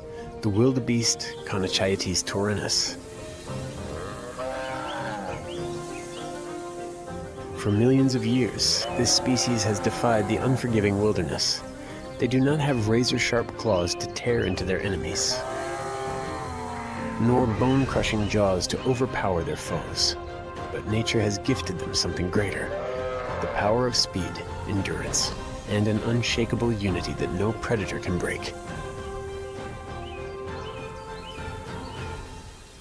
the wildebeest Conchaites taurinus. For millions of years, this species has defied the unforgiving wilderness. They do not have razor-sharp claws to tear into their enemies, nor bone-crushing jaws to overpower their foes. But nature has gifted them something greater: the power of speed, endurance, and an unshakable unity that no predator can break.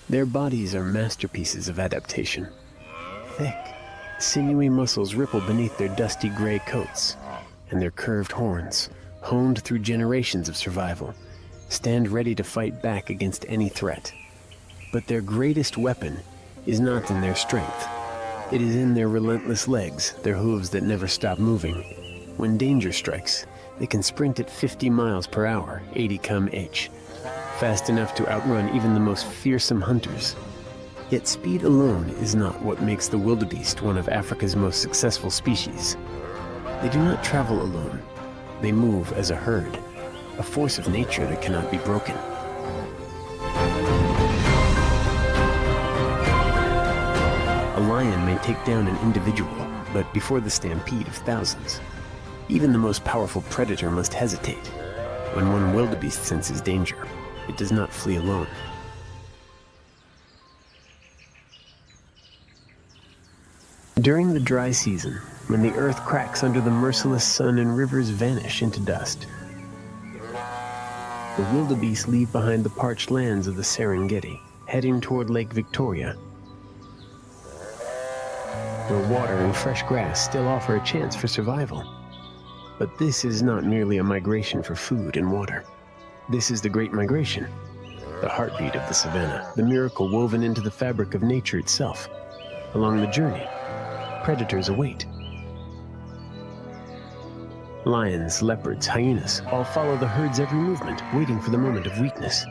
Their bodies are masterpieces of adaptation. Thick, sinewy muscles ripple beneath their dusty gray coats, and their curved horns, honed through generations of survival, stand ready to fight back against any threat. But their greatest weapon is not in their strength. It is in their relentless legs, their hooves that never stop moving. When danger strikes, they can sprint at 50 miles per hour, 80 km/h, fast enough to outrun even the most fearsome hunters. Yet speed alone is not what makes the wildebeest one of Africa's most successful species. They do not travel alone. They move as a herd, a force of nature that cannot be broken. A lion may take down an individual, but before the stampede of thousands, even the most powerful predator must hesitate. When one wildebeest senses danger, it does not flee alone. During the dry season, when the earth cracks under the merciless sun and rivers vanish into dust, the wildebeest leave behind the parched lands of the Serengeti, heading toward Lake Victoria, where water and fresh grass still offer a chance for survival. But this is not merely a migration for food and water. This is the Great Migration, the heartbeat of the savannah, the miracle woven into the fabric of nature itself. Along the journey, predators await. Lions, leopards, hyenas all follow the herd's every movement, waiting for the moment of weakness.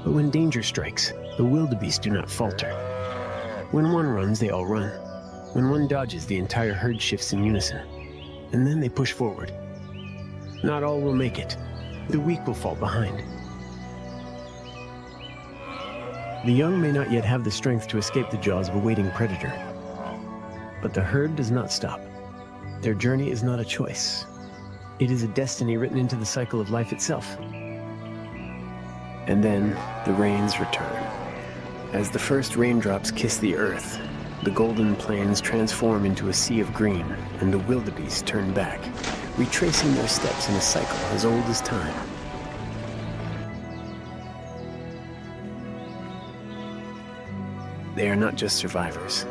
But when danger strikes, the wildebeest do not falter. When one runs, they all run. When one dodges, the entire herd shifts in unison. And then they push forward. Not all will make it. The weak will fall behind. The young may not yet have the strength to escape the jaws of a waiting predator. But the herd does not stop. Their journey is not a choice. It is a destiny written into the cycle of life itself. And then the rains return. As the first raindrops kiss the earth, the golden plains transform into a sea of green, and the wildebeest turn back, retracing their steps in a cycle as old as time. They are not just survivors.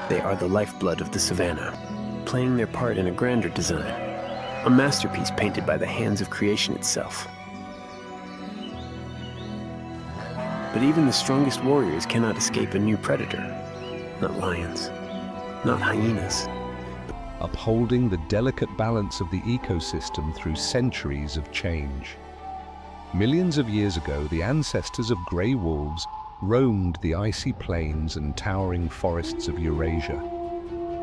They are the lifeblood of the savannah, playing their part in a grander design, a masterpiece painted by the hands of creation itself. But even the strongest warriors cannot escape a new predator. Not lions, not hyenas. Upholding the delicate balance of the ecosystem through centuries of change. Millions of years ago, the ancestors of grey wolves roamed the icy plains and towering forests of Eurasia.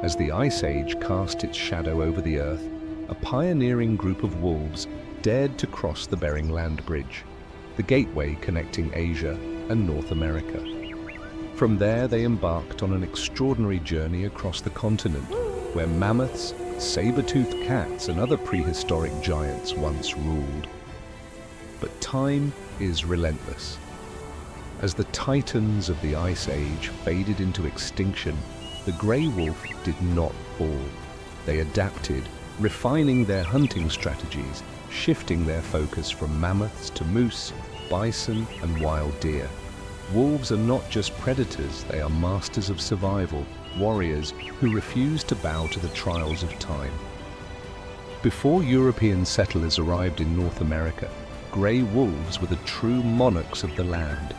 As the Ice Age cast its shadow over the earth, a pioneering group of wolves dared to cross the Bering Land Bridge, the gateway connecting Asia and North America. From there, they embarked on an extraordinary journey across the continent, where mammoths, saber-toothed cats, and other prehistoric giants once ruled. But time is relentless. As the titans of the Ice Age faded into extinction, the grey wolf did not fall. They adapted, refining their hunting strategies, shifting their focus from mammoths to moose, bison, and wild deer. Wolves are not just predators, they are masters of survival, warriors who refuse to bow to the trials of time. Before European settlers arrived in North America, grey wolves were the true monarchs of the land.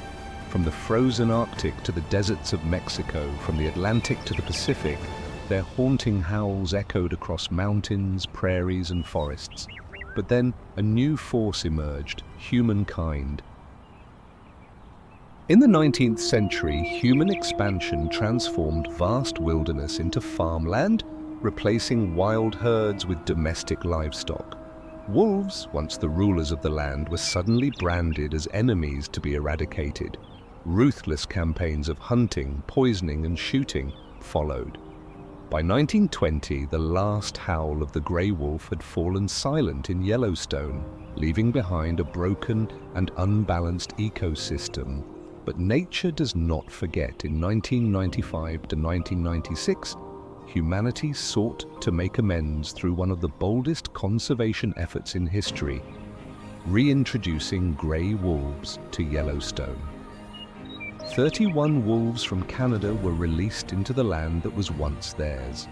From the frozen Arctic to the deserts of Mexico, from the Atlantic to the Pacific, their haunting howls echoed across mountains, prairies, and forests. But then a new force emerged: humankind. In the 19th century, human expansion transformed vast wilderness into farmland, replacing wild herds with domestic livestock. Wolves, once the rulers of the land, were suddenly branded as enemies to be eradicated. Ruthless campaigns of hunting, poisoning, and shooting followed. By 1920, the last howl of the grey wolf had fallen silent in Yellowstone, leaving behind a broken and unbalanced ecosystem. But nature does not forget. In 1995 to 1996, humanity sought to make amends through one of the boldest conservation efforts in history, reintroducing grey wolves to Yellowstone. 31 wolves from Canada were released into the land that was once theirs.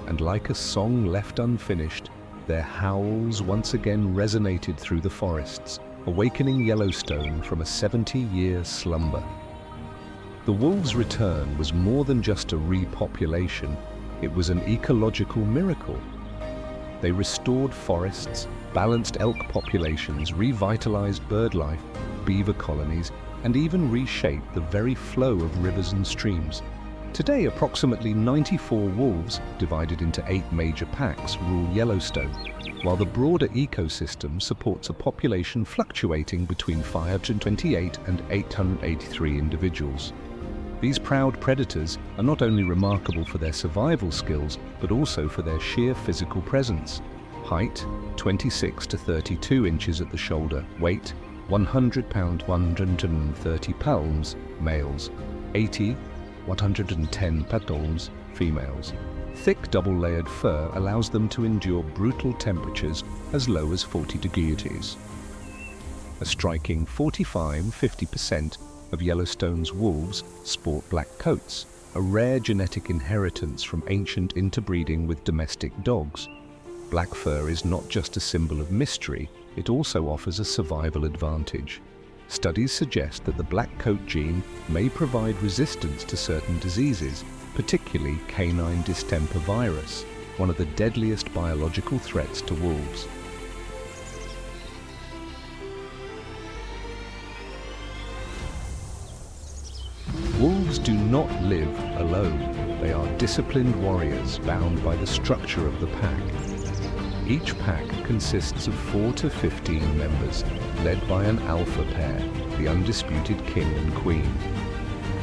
And like a song left unfinished, their howls once again resonated through the forests, awakening Yellowstone from a 70-year slumber. The wolves' return was more than just a repopulation, it was an ecological miracle. They restored forests, balanced elk populations, revitalized bird life, beaver colonies, and even reshaped the very flow of rivers and streams. Today, approximately 94 wolves, divided into 8 major packs, rule Yellowstone, while the broader ecosystem supports a population fluctuating between 528 and 883 individuals. These proud predators are not only remarkable for their survival skills, but also for their sheer physical presence. Height, 26 to 32 inches at the shoulder. Weight, 100 pounds, 130 pounds, males. 80, 110 pounds, females. Thick double-layered fur allows them to endure brutal temperatures as low as 40 degrees. A striking 45–50% of Yellowstone's wolves sport black coats, a rare genetic inheritance from ancient interbreeding with domestic dogs. Black fur is not just a symbol of mystery, it also offers a survival advantage. Studies suggest that the black coat gene may provide resistance to certain diseases, particularly canine distemper virus, one of the deadliest biological threats to wolves. Wolves do not live alone. They are disciplined warriors bound by the structure of the pack. Each pack consists of 4 to 15 members, led by an alpha pair, the undisputed king and queen.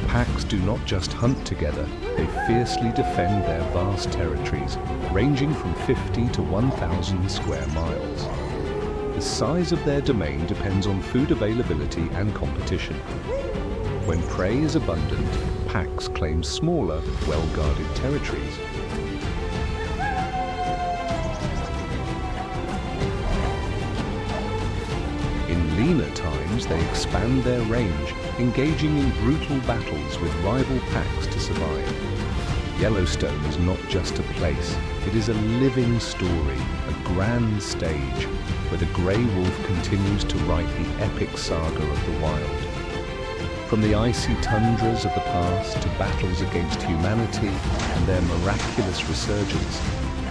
Packs do not just hunt together, they fiercely defend their vast territories, ranging from 50 to 1,000 square miles. The size of their domain depends on food availability and competition. When prey is abundant, packs claim smaller, well-guarded territories. In leaner times, they expand their range, engaging in brutal battles with rival packs to survive. Yellowstone is not just a place, it is a living story, a grand stage, where the grey wolf continues to write the epic saga of the wild. From the icy tundras of the past to battles against humanity and their miraculous resurgence,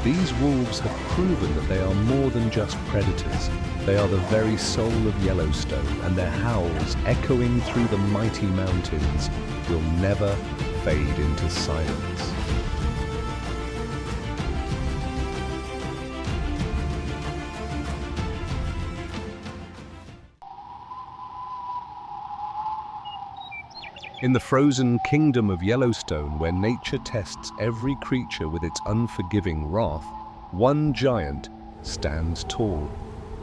these wolves have proven that they are more than just predators. They are the very soul of Yellowstone, and their howls, echoing through the mighty mountains, will never fade into silence. In the frozen kingdom of Yellowstone, where nature tests every creature with its unforgiving wrath, one giant stands tall,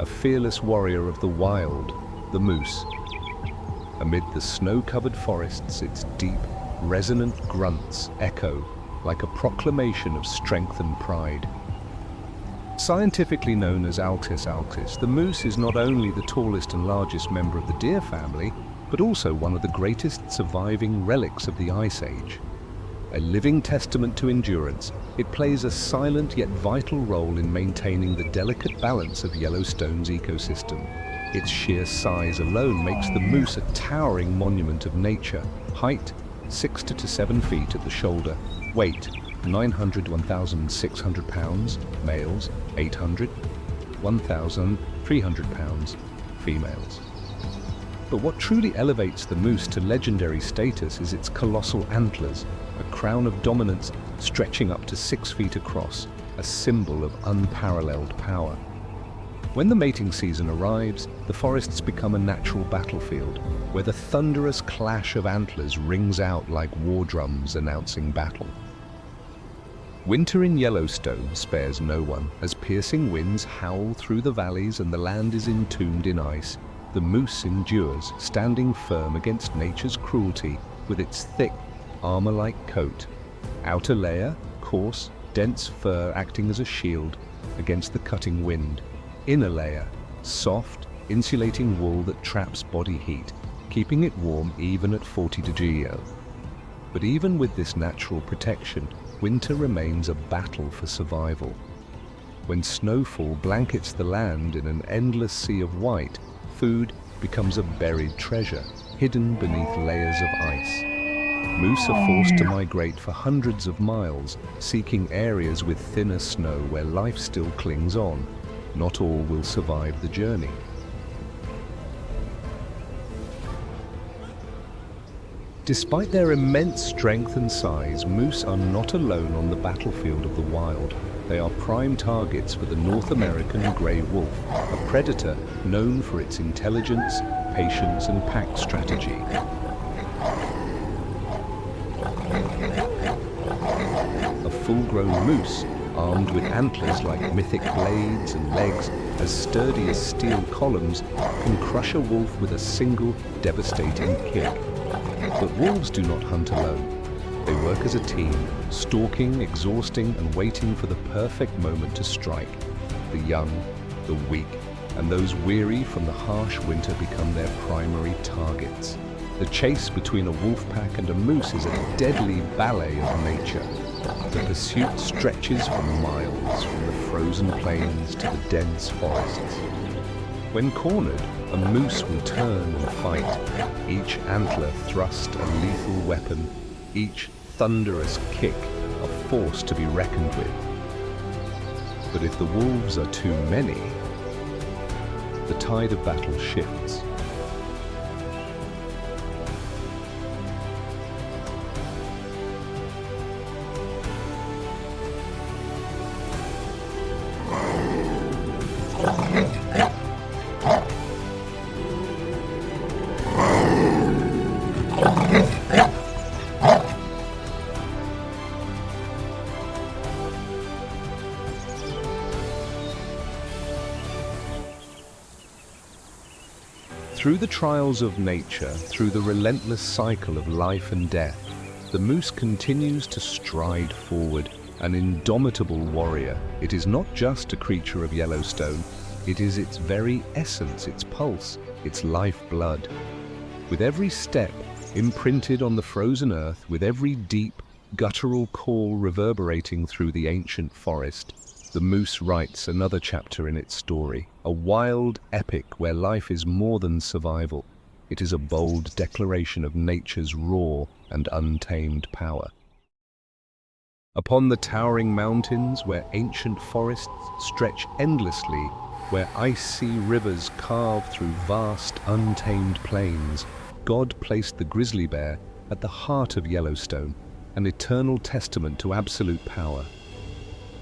a fearless warrior of the wild, the moose. Amid the snow-covered forests, its deep, resonant grunts echo like a proclamation of strength and pride. Scientifically known as Altis altis, the moose is not only the tallest and largest member of the deer family, but also one of the greatest surviving relics of the Ice Age. A living testament to endurance, it plays a silent yet vital role in maintaining the delicate balance of Yellowstone's ecosystem. Its sheer size alone makes the moose a towering monument of nature. Height, 6 to 7 feet at the shoulder. Weight, 900 to 1,600 pounds, males, 800, 1,300 pounds, females. But what truly elevates the moose to legendary status is its colossal antlers, a crown of dominance stretching up to 6 feet across, a symbol of unparalleled power. When the mating season arrives, the forests become a natural battlefield, where the thunderous clash of antlers rings out like war drums announcing battle. Winter in Yellowstone spares no one, as piercing winds howl through the valleys and the land is entombed in ice. The moose endures, standing firm against nature's cruelty with its thick, armor-like coat. Outer layer, coarse, dense fur acting as a shield against the cutting wind. Inner layer, soft, insulating wool that traps body heat, keeping it warm even at 40 degrees. But even with this natural protection, winter remains a battle for survival. When snowfall blankets the land in an endless sea of white, food becomes a buried treasure, hidden beneath layers of ice. Moose are forced to migrate for hundreds of miles, seeking areas with thinner snow where life still clings on. Not all will survive the journey. Despite their immense strength and size, moose are not alone on the battlefield of the wild. They are prime targets for the North American grey wolf, a predator known for its intelligence, patience, and pack strategy. A full-grown moose, armed with antlers like mythic blades and legs as sturdy as steel columns, can crush a wolf with a single devastating kick. But wolves do not hunt alone. They work as a team, stalking, exhausting, and waiting for the perfect moment to strike. The young, the weak, and those weary from the harsh winter become their primary targets. The chase between a wolf pack and a moose is a deadly ballet of nature. The pursuit stretches for miles, from the frozen plains to the dense forests. When cornered, a moose will turn and fight, each antler thrust a lethal weapon, each thunderous kick a force to be reckoned with. But if the wolves are too many, the tide of battle shifts. Through the trials of nature, through the relentless cycle of life and death, the moose continues to stride forward, an indomitable warrior. It is not just a creature of Yellowstone, it is its very essence, its pulse, its lifeblood. With every step imprinted on the frozen earth, with every deep, guttural call reverberating through the ancient forest, the moose writes another chapter in its story, a wild epic where life is more than survival. It is a bold declaration of nature's raw and untamed power. Upon the towering mountains where ancient forests stretch endlessly, where icy rivers carve through vast, untamed plains, God placed the grizzly bear at the heart of Yellowstone, an eternal testament to absolute power.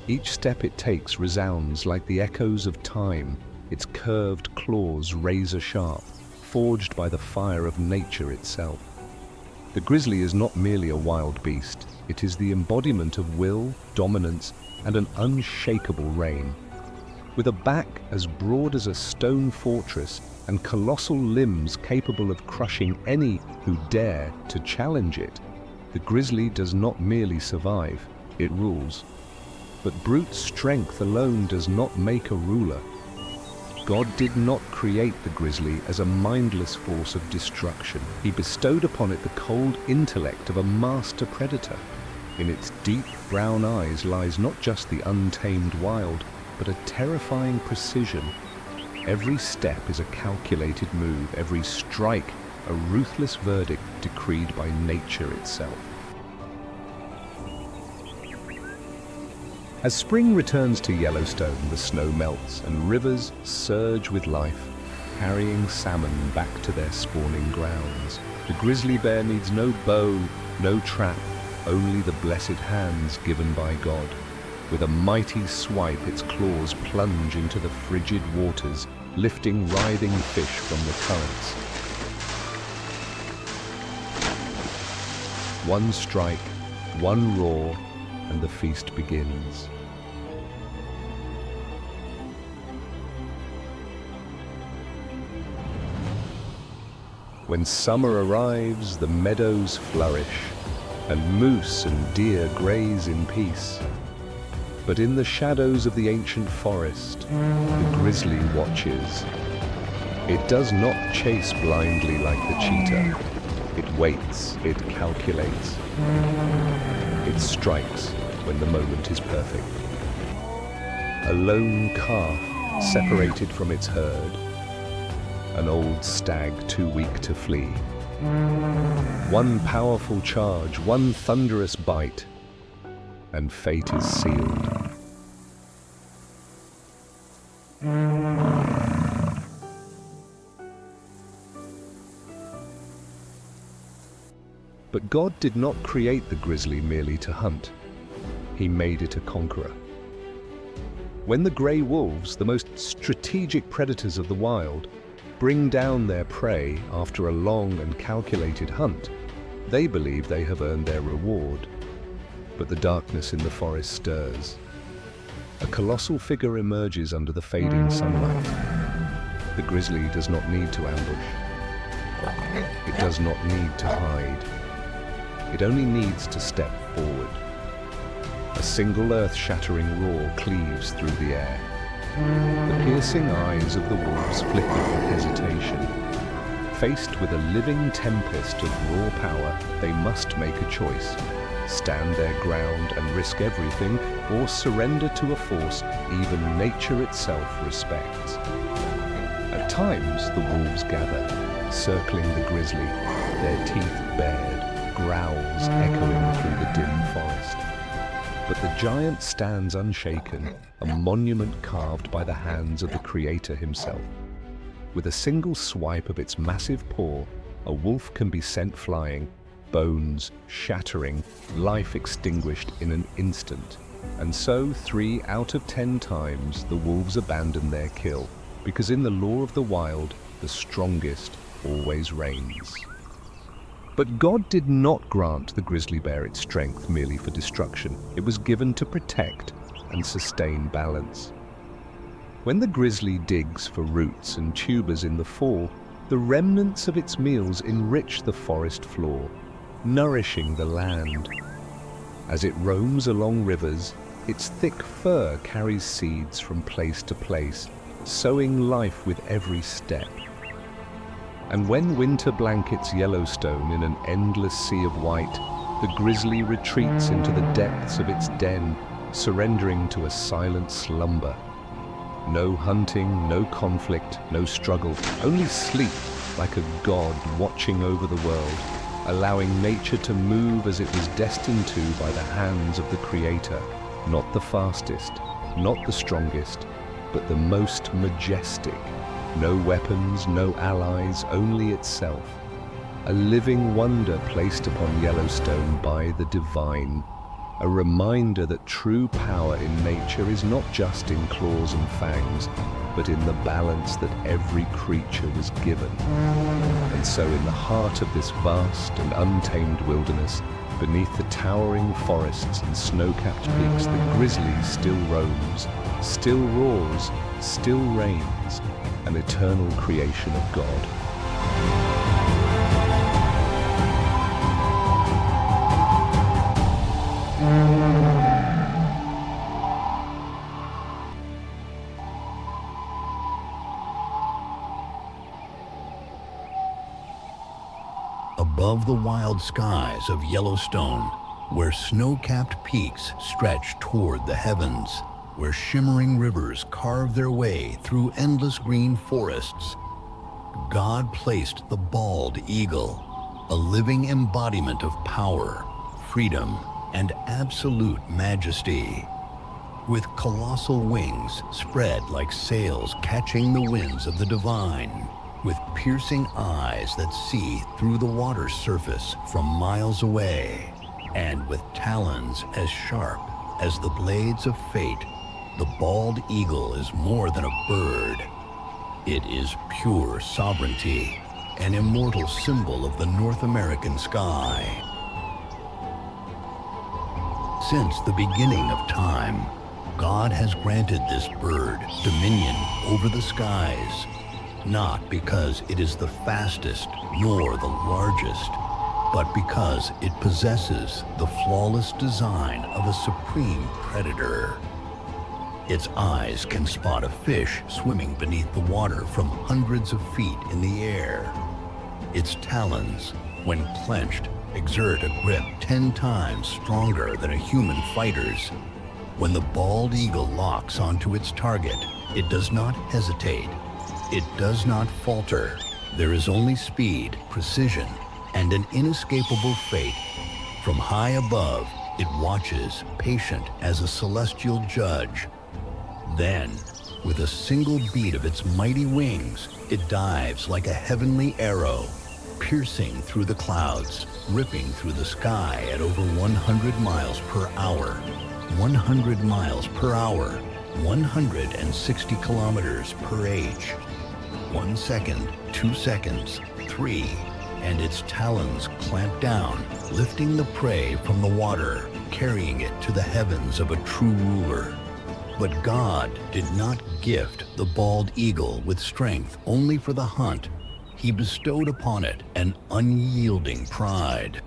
Each step it takes resounds like the echoes of time, its curved claws razor-sharp, forged by the fire of nature itself. The grizzly is not merely a wild beast, it is the embodiment of will, dominance, and an unshakable reign. With a back as broad as a stone fortress and colossal limbs capable of crushing any who dare to challenge it, the grizzly does not merely survive, it rules. But brute strength alone does not make a ruler. God did not create the grizzly as a mindless force of destruction. He bestowed upon it the cold intellect of a master predator. In its deep brown eyes lies not just the untamed wild, but a terrifying precision. Every step is a calculated move, every strike a ruthless verdict decreed by nature itself. As spring returns to Yellowstone, the snow melts and rivers surge with life, carrying salmon back to their spawning grounds. The grizzly bear needs no bow, no trap, only the blessed hands given by God. With a mighty swipe, its claws plunge into the frigid waters, lifting writhing fish from the currents. One strike, one roar, and the feast begins. When summer arrives, the meadows flourish, and moose and deer graze in peace. But in the shadows of the ancient forest, the grizzly watches. It does not chase blindly like the cheetah. It waits, it calculates. It strikes when the moment is perfect. A lone calf separated from its herd. An old stag too weak to flee. One powerful charge, one thunderous bite, and fate is sealed. But God did not create the grizzly merely to hunt. He made it a conqueror. When the grey wolves, the most strategic predators of the wild, bring down their prey after a long and calculated hunt, they believe they have earned their reward. But the darkness in the forest stirs. A colossal figure emerges under the fading sunlight. The grizzly does not need to ambush. It does not need to hide. It only needs to step forward. A single earth-shattering roar cleaves through the air. The piercing eyes of the wolves flicker with hesitation. Faced with a living tempest of raw power, they must make a choice. Stand their ground and risk everything, or surrender to a force even nature itself respects. At times, the wolves gather, circling the grizzly, their teeth bared, growls echoing through the dim forest. But the giant stands unshaken, a monument carved by the hands of the Creator himself. With a single swipe of its massive paw, a wolf can be sent flying, bones shattering, life extinguished in an instant. And so, 3 out of 10 times, the wolves abandon their kill, because in the law of the wild, the strongest always reigns. But God did not grant the grizzly bear its strength merely for destruction. It was given to protect and sustain balance. When the grizzly digs for roots and tubers in the fall, the remnants of its meals enrich the forest floor, nourishing the land. As it roams along rivers, its thick fur carries seeds from place to place, sowing life with every step. And when winter blankets Yellowstone in an endless sea of white, the grizzly retreats into the depths of its den, surrendering to a silent slumber. No hunting, no conflict, no struggle, only sleep like a god watching over the world, allowing nature to move as it was destined to by the hands of the Creator. Not the fastest, not the strongest, but the most majestic. No weapons, no allies, only itself. A living wonder placed upon Yellowstone by the divine. A reminder that true power in nature is not just in claws and fangs, but in the balance that every creature was given. And so in the heart of this vast and untamed wilderness, beneath the towering forests and snow-capped peaks, the grizzly still roams, still roars, still reigns, an eternal creation of God. Above the wild skies of Yellowstone, where snow-capped peaks stretch toward the heavens, where shimmering rivers carve their way through endless green forests, God placed the bald eagle, a living embodiment of power, freedom, and absolute majesty. With colossal wings spread like sails catching the winds of the divine, with piercing eyes that see through the water's surface from miles away, And with talons as sharp as the blades of fate, the bald eagle is more than a bird. It is pure sovereignty, an immortal symbol of the North American sky. Since the beginning of time, God has granted this bird dominion over the skies, not because it is the fastest nor the largest, but because it possesses the flawless design of a supreme predator. Its eyes can spot a fish swimming beneath the water from hundreds of feet in the air. Its talons, when clenched, exert a grip 10 times stronger than a human fighter's. When the bald eagle locks onto its target, it does not hesitate. It does not falter. There is only speed, precision, and an inescapable fate. From high above, it watches, patient as a celestial judge. Then, with a single beat of its mighty wings, it dives like a heavenly arrow, piercing through the clouds, ripping through the sky at over 100 miles per hour. 100 miles per hour, 160 kilometers per h. 1 second, 2 seconds, 3, and its talons clamp down, lifting the prey from the water, carrying it to the heavens of a true ruler. But God did not gift the bald eagle with strength only for the hunt. He bestowed upon it an unyielding pride.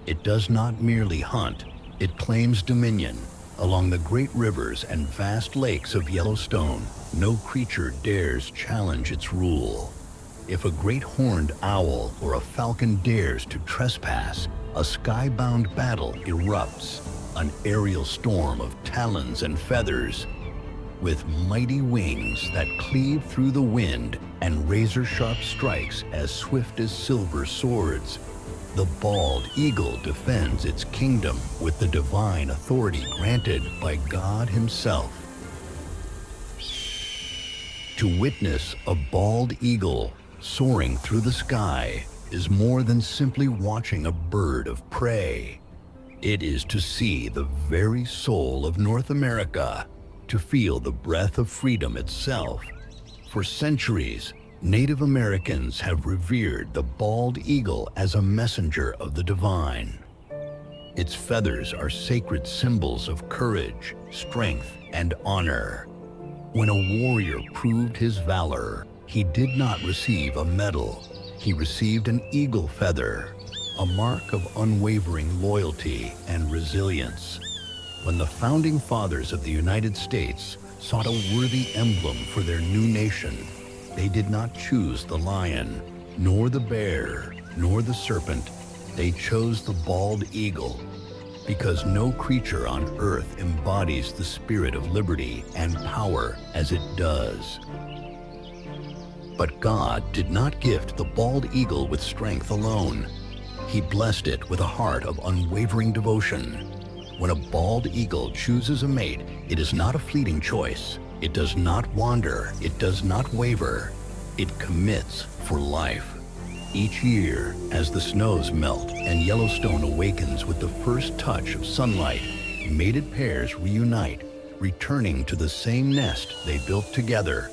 It does not merely hunt, it claims dominion. Along the great rivers and vast lakes of Yellowstone, no creature dares challenge its rule. If a great horned owl or a falcon dares to trespass, a skybound battle erupts, an aerial storm of talons and feathers. With mighty wings that cleave through the wind and razor-sharp strikes as swift as silver swords, the bald eagle defends its kingdom with the divine authority granted by God Himself. To witness a bald eagle soaring through the sky is more than simply watching a bird of prey. It is to see the very soul of North America, to feel the breath of freedom itself. For centuries, Native Americans have revered the bald eagle as a messenger of the divine. Its feathers are sacred symbols of courage, strength, and honor. When a warrior proved his valor, he did not receive a medal. He received an eagle feather, a mark of unwavering loyalty and resilience. When the founding fathers of the United States sought a worthy emblem for their new nation, they did not choose the lion, nor the bear, nor the serpent. They chose the bald eagle, because no creature on earth embodies the spirit of liberty and power as it does. But God did not gift the bald eagle with strength alone. He blessed it with a heart of unwavering devotion. When a bald eagle chooses a mate, it is not a fleeting choice. It does not wander. It does not waver. It commits for life. Each year, as the snows melt and Yellowstone awakens with the first touch of sunlight, mated pairs reunite, returning to the same nest they built together.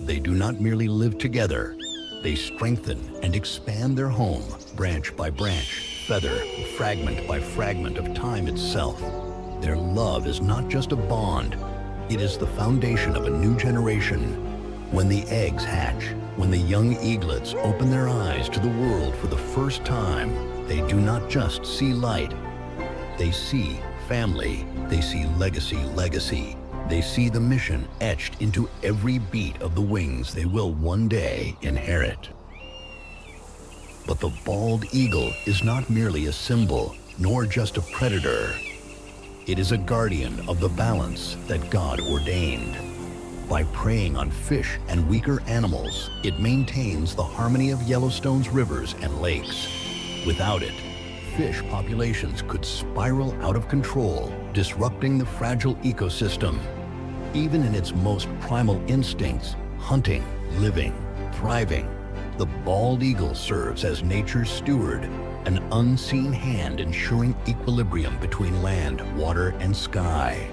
They do not merely live together. They strengthen and expand their home, branch by branch, feather, fragment by fragment of time itself. Their love is not just a bond. It is the foundation of a new generation. When the eggs hatch, when the young eaglets open their eyes to the world for the first time, they do not just see light. They see family. They see legacy. They see the mission etched into every beat of the wings they will one day inherit. But the bald eagle is not merely a symbol, nor just a predator. It is a guardian of the balance that God ordained. By preying on fish and weaker animals, it maintains the harmony of Yellowstone's rivers and lakes. Without it, fish populations could spiral out of control, disrupting the fragile ecosystem. Even in its most primal instincts, hunting, living, thriving, The bald eagle serves as nature's steward, an unseen hand ensuring equilibrium between land, water, and sky.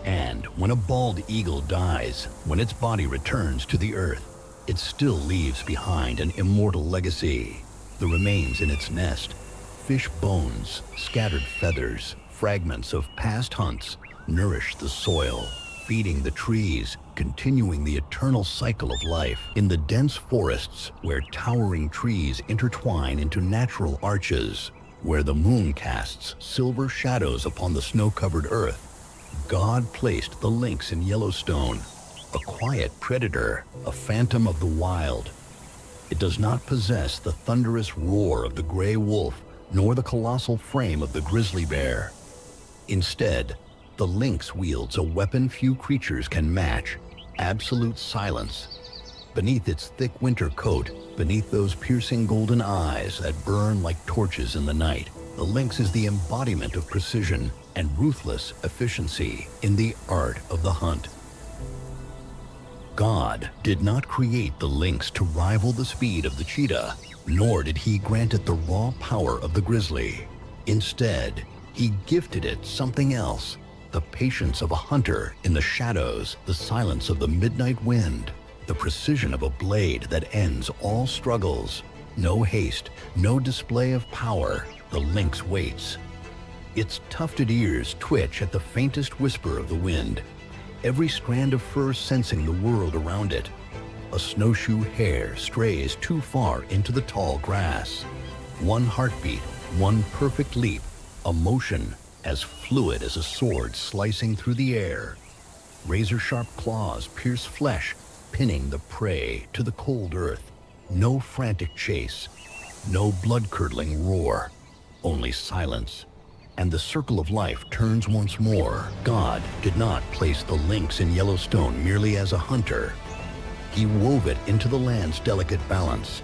And when a bald eagle dies, when its body returns to the earth, it still leaves behind an immortal legacy. The remains in its nest, fish bones, scattered feathers, fragments of past hunts, nourish the soil, feeding the trees, continuing the eternal cycle of life. In the dense forests, where towering trees intertwine into natural arches, where the moon casts silver shadows upon the snow-covered earth, God placed the lynx in Yellowstone, a quiet predator, a phantom of the wild. It does not possess the thunderous roar of the gray wolf, nor the colossal frame of the grizzly bear. Instead, the lynx wields a weapon few creatures can match: absolute silence. Beneath its thick winter coat, beneath those piercing golden eyes that burn like torches in the night, the lynx is the embodiment of precision and ruthless efficiency in the art of the hunt. God did not create the lynx to rival the speed of the cheetah, nor did he grant it the raw power of the grizzly. Instead, he gifted it something else: the patience of a hunter in the shadows, the silence of the midnight wind, the precision of a blade that ends all struggles. No haste, no display of power. The lynx waits. Its tufted ears twitch at the faintest whisper of the wind, every strand of fur sensing the world around it. A snowshoe hare strays too far into the tall grass. One heartbeat, one perfect leap, a motion as fluid as a sword slicing through the air. Razor-sharp claws pierce flesh, pinning the prey to the cold earth. No frantic chase, no blood-curdling roar, only silence. And the circle of life turns once more. God did not place the lynx in Yellowstone merely as a hunter. He wove it into the land's delicate balance.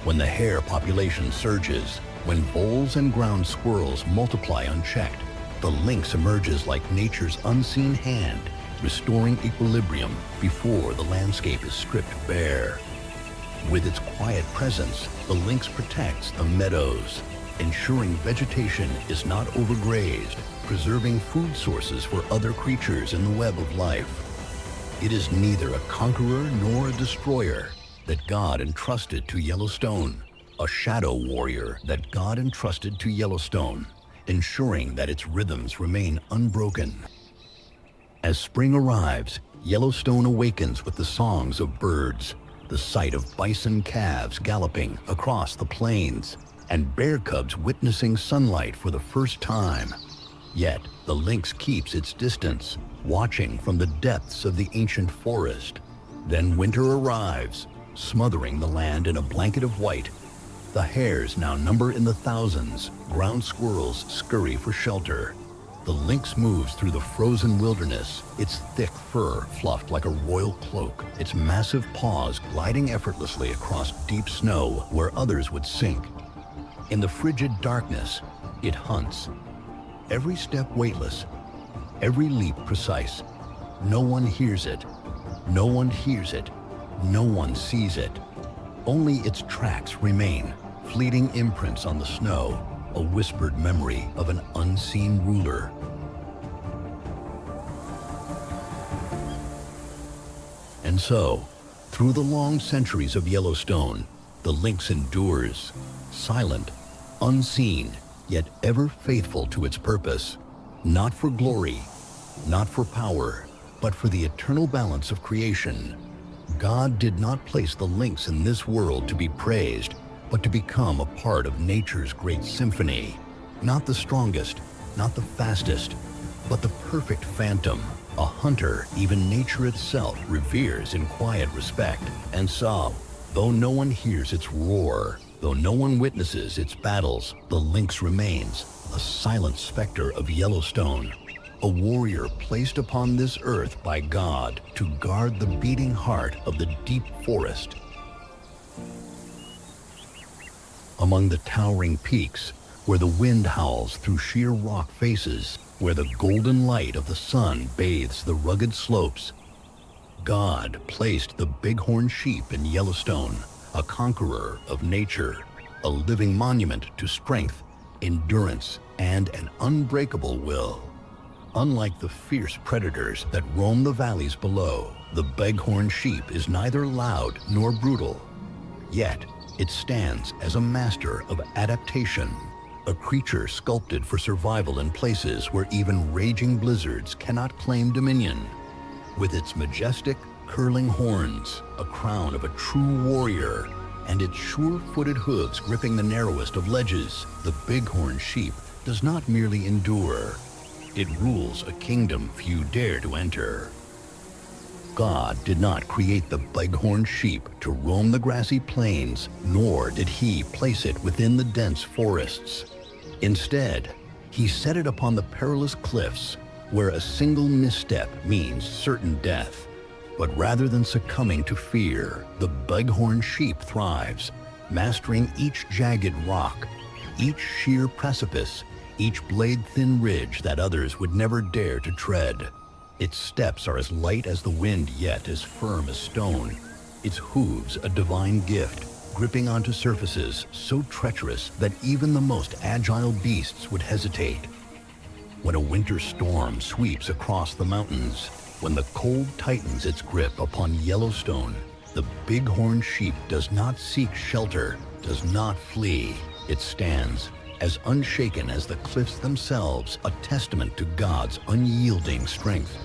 When the hare population surges, when voles and ground squirrels multiply unchecked, the lynx emerges like nature's unseen hand, restoring equilibrium before the landscape is stripped bare. With its quiet presence, the lynx protects the meadows, ensuring vegetation is not overgrazed, preserving food sources for other creatures in the web of life. It is neither a conqueror nor a destroyer that God entrusted to Yellowstone, a shadow warrior that God entrusted to Yellowstone, ensuring that its rhythms remain unbroken. As spring arrives, Yellowstone awakens with the songs of birds, the sight of bison calves galloping across the plains, and bear cubs witnessing sunlight for the first time. Yet, the lynx keeps its distance, watching from the depths of the ancient forest. Then winter arrives, smothering the land in a blanket of white. The hares now number in the thousands, ground squirrels scurry for shelter. The lynx moves through the frozen wilderness, its thick fur fluffed like a royal cloak, its massive paws gliding effortlessly across deep snow where others would sink. In the frigid darkness, it hunts. Every step weightless, every leap precise. No one hears it. No one hears it. No one sees it. Only its tracks remain, fleeting imprints on the snow, a whispered memory of an unseen ruler. And so, through the long centuries of Yellowstone, the lynx endures, silent, unseen, yet ever faithful to its purpose. Not for glory, not for power, but for the eternal balance of creation. God did not place the lynx in this world to be praised, but to become a part of nature's great symphony. Not the strongest, not the fastest, but the perfect phantom, a hunter even nature itself reveres in quiet respect. And so, though no one hears its roar, though no one witnesses its battles, the lynx remains, a silent specter of Yellowstone, a warrior placed upon this earth by God to guard the beating heart of the deep forest. Among the towering peaks, where the wind howls through sheer rock faces, where the golden light of the sun bathes the rugged slopes, God placed the bighorn sheep in Yellowstone, a conqueror of nature, a living monument to strength, endurance, and an unbreakable will. Unlike the fierce predators that roam the valleys below, the bighorn sheep is neither loud nor brutal. Yet, it stands as a master of adaptation, a creature sculpted for survival in places where even raging blizzards cannot claim dominion. With its majestic, curling horns, a crown of a true warrior, and its sure-footed hooves gripping the narrowest of ledges, the bighorn sheep does not merely endure. It rules a kingdom few dare to enter. God did not create the bighorn sheep to roam the grassy plains, nor did he place it within the dense forests. Instead, he set it upon the perilous cliffs, where a single misstep means certain death. But rather than succumbing to fear, the bighorn sheep thrives, mastering each jagged rock, each sheer precipice, each blade-thin ridge that others would never dare to tread. Its steps are as light as the wind, yet as firm as stone. Its hooves a divine gift, gripping onto surfaces so treacherous that even the most agile beasts would hesitate. When a winter storm sweeps across the mountains, when the cold tightens its grip upon Yellowstone, the bighorn sheep does not seek shelter, does not flee. It stands, as unshaken as the cliffs themselves, a testament to God's unyielding strength.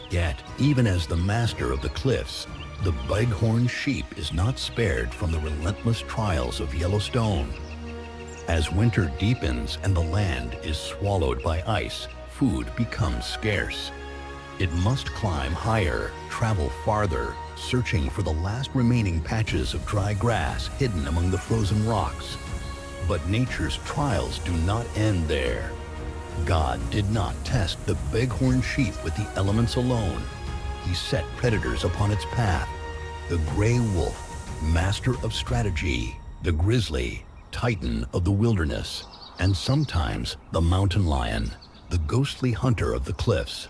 Yet, even as the master of the cliffs, the bighorn sheep is not spared from the relentless trials of Yellowstone. As winter deepens and the land is swallowed by ice, food becomes scarce. It must climb higher, travel farther, searching for the last remaining patches of dry grass hidden among the frozen rocks. But nature's trials do not end there. God did not test the bighorn sheep with the elements alone. He set predators upon its path. The gray wolf, master of strategy, the grizzly, titan of the wilderness, and sometimes the mountain lion, the ghostly hunter of the cliffs.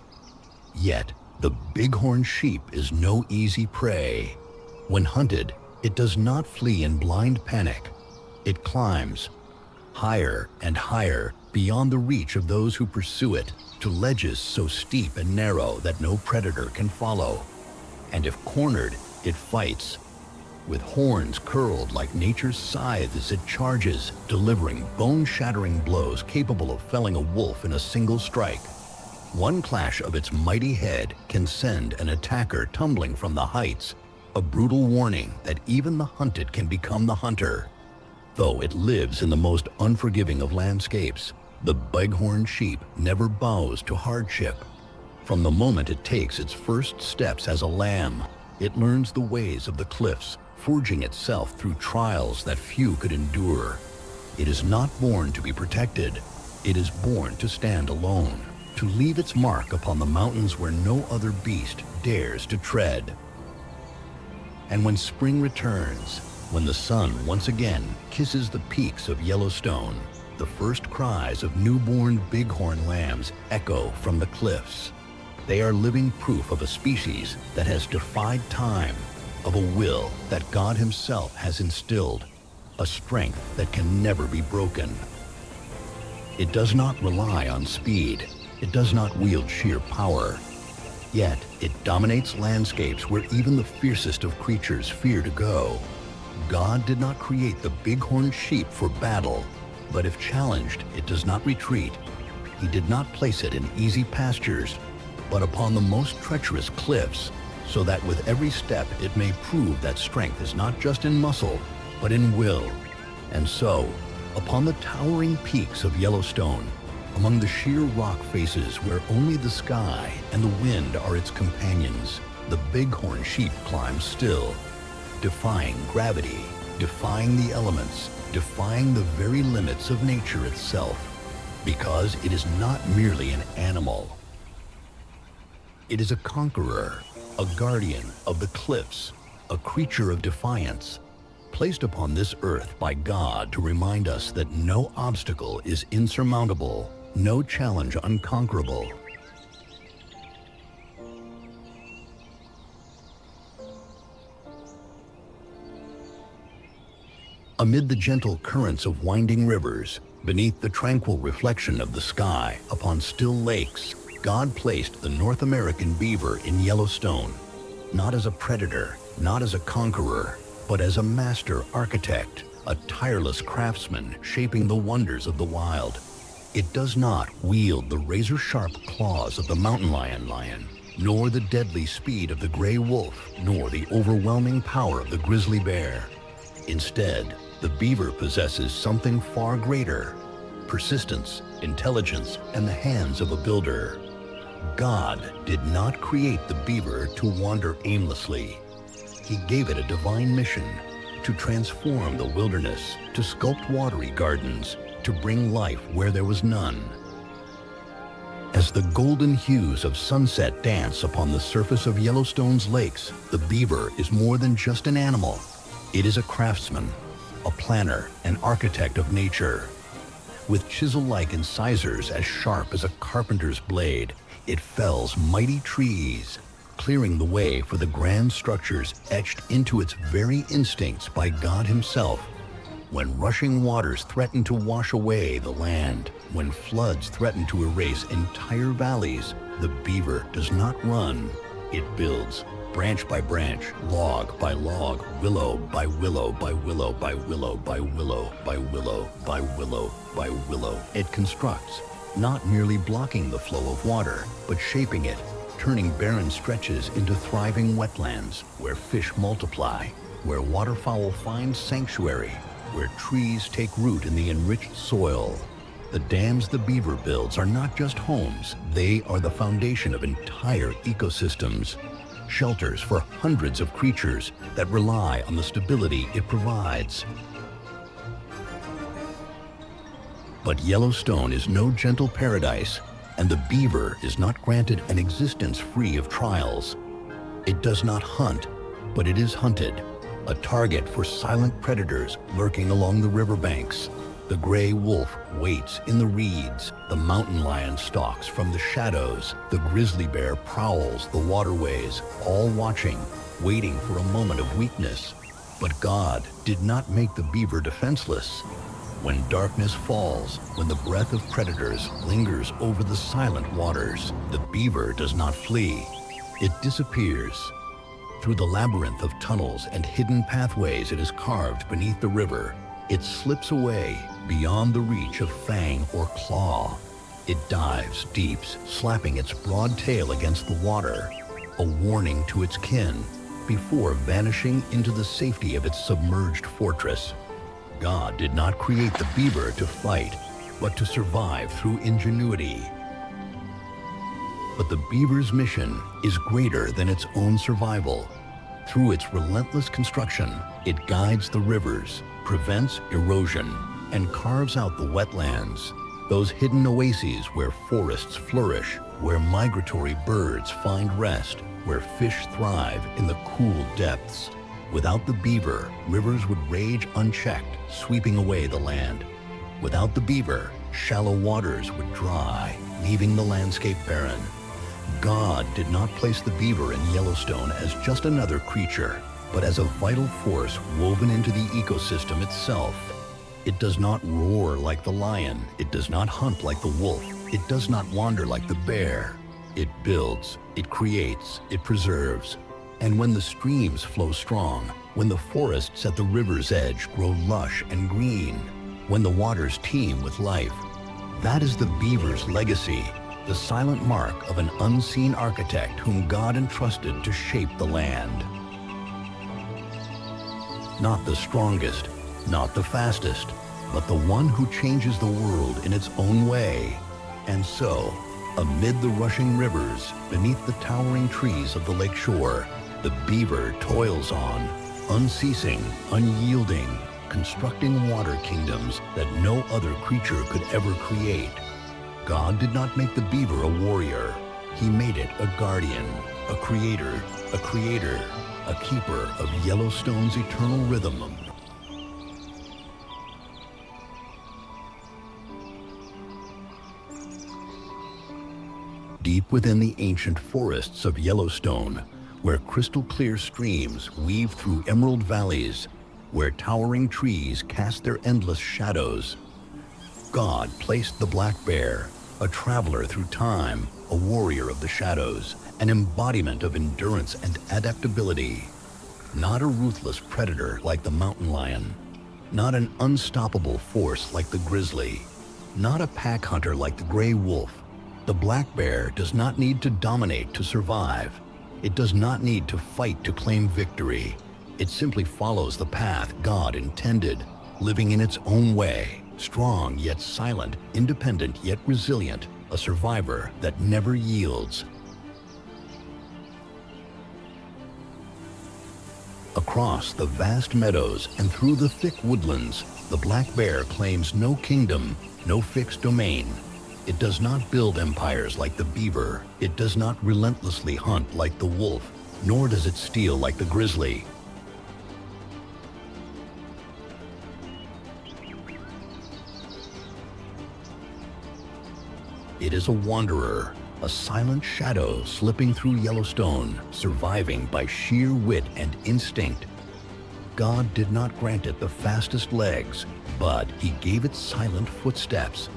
Yet, the bighorn sheep is no easy prey. When hunted, it does not flee in blind panic. It climbs higher and higher beyond the reach of those who pursue it, to ledges so steep and narrow that no predator can follow. And if cornered, it fights. With horns curled like nature's scythes, it charges, delivering bone-shattering blows capable of felling a wolf in a single strike. One clash of its mighty head can send an attacker tumbling from the heights, a brutal warning that even the hunted can become the hunter. Though it lives in the most unforgiving of landscapes, the bighorn sheep never bows to hardship. From the moment it takes its first steps as a lamb, it learns the ways of the cliffs, forging itself through trials that few could endure. It is not born to be protected. It is born to stand alone, to leave its mark upon the mountains where no other beast dares to tread. And when spring returns, when the sun once again kisses the peaks of Yellowstone, the first cries of newborn bighorn lambs echo from the cliffs. They are living proof of a species that has defied time, of a will that God Himself has instilled, a strength that can never be broken. It does not rely on speed. It does not wield sheer power. Yet, it dominates landscapes where even the fiercest of creatures fear to go. God did not create the bighorn sheep for battle, but if challenged, it does not retreat. He did not place it in easy pastures, but upon the most treacherous cliffs, so that with every step it may prove that strength is not just in muscle, but in will. And so, upon the towering peaks of Yellowstone, among the sheer rock faces where only the sky and the wind are its companions, the bighorn sheep climbs still, defying gravity, defying the elements, defying the very limits of nature itself, because it is not merely an animal. It is a conqueror, a guardian of the cliffs, a creature of defiance, placed upon this earth by God to remind us that no obstacle is insurmountable, no challenge unconquerable. Amid the gentle currents of winding rivers, beneath the tranquil reflection of the sky upon still lakes, God placed the North American beaver in Yellowstone, not as a predator, not as a conqueror, but as a master architect, a tireless craftsman shaping the wonders of the wild. It does not wield the razor-sharp claws of the mountain lion, nor the deadly speed of the gray wolf, nor the overwhelming power of the grizzly bear. Instead, the beaver possesses something far greater: persistence, intelligence, and the hands of a builder. God did not create the beaver to wander aimlessly. He gave it a divine mission: to transform the wilderness, to sculpt watery gardens, to bring life where there was none. As the golden hues of sunset dance upon the surface of Yellowstone's lakes, the beaver is more than just an animal. It is a craftsman, a planner, an architect of nature. With chisel-like incisors as sharp as a carpenter's blade, it fells mighty trees, clearing the way for the grand structures etched into its very instincts by God Himself. When rushing waters threaten to wash away the land, when floods threaten to erase entire valleys, the beaver does not run. It builds, branch by branch, log by log, willow by willow by willow by willow by willow by willow by willow by willow. It constructs, not merely blocking the flow of water, but shaping it, turning barren stretches into thriving wetlands where fish multiply, where waterfowl find sanctuary, where trees take root in the enriched soil. The dams the beaver builds are not just homes, they are the foundation of entire ecosystems, shelters for hundreds of creatures that rely on the stability it provides. But Yellowstone is no gentle paradise, and the beaver is not granted an existence free of trials. It does not hunt, but it is hunted, a target for silent predators lurking along the riverbanks. The gray wolf waits in the reeds, the mountain lion stalks from the shadows, the grizzly bear prowls the waterways, all watching, waiting for a moment of weakness. But God did not make the beaver defenseless. When darkness falls, when the breath of predators lingers over the silent waters, the beaver does not flee. It disappears. Through the labyrinth of tunnels and hidden pathways it has carved beneath the river, it slips away beyond the reach of fang or claw. It dives deep, slapping its broad tail against the water, a warning to its kin, before vanishing into the safety of its submerged fortress. God did not create the beaver to fight, but to survive through ingenuity. But the beaver's mission is greater than its own survival. Through its relentless construction, it guides the rivers, prevents erosion, and carves out the wetlands, those hidden oases where forests flourish, where migratory birds find rest, where fish thrive in the cool depths. Without the beaver, rivers would rage unchecked, sweeping away the land. Without the beaver, shallow waters would dry, leaving the landscape barren. God did not place the beaver in Yellowstone as just another creature, but as a vital force woven into the ecosystem itself. It does not roar like the lion, it does not hunt like the wolf, it does not wander like the bear. It builds, it creates, it preserves. And when the streams flow strong, when the forests at the river's edge grow lush and green, when the waters teem with life, that is the beaver's legacy, the silent mark of an unseen architect whom God entrusted to shape the land. Not the strongest, not the fastest, but the one who changes the world in its own way. And so, amid the rushing rivers, beneath the towering trees of the lakeshore, the beaver toils on, unceasing, unyielding, constructing water kingdoms that no other creature could ever create. God did not make the beaver a warrior. He made it a guardian, a creator, a keeper of Yellowstone's eternal rhythm. Deep within the ancient forests of Yellowstone, where crystal clear streams weave through emerald valleys, where towering trees cast their endless shadows. God placed the black bear, a traveler through time, a warrior of the shadows, an embodiment of endurance and adaptability. Not a ruthless predator like the mountain lion, not an unstoppable force like the grizzly, not a pack hunter like the gray wolf. The black bear does not need to dominate to survive. It does not need to fight to claim victory. It simply follows the path God intended, living in its own way, strong yet silent, independent yet resilient, a survivor that never yields. Across the vast meadows and through the thick woodlands, the black bear claims no kingdom, no fixed domain. It does not build empires like the beaver. It does not relentlessly hunt like the wolf, nor does it steal like the grizzly. It is a wanderer, a silent shadow slipping through Yellowstone, surviving by sheer wit and instinct. God did not grant it the fastest legs, but He gave it silent footsteps.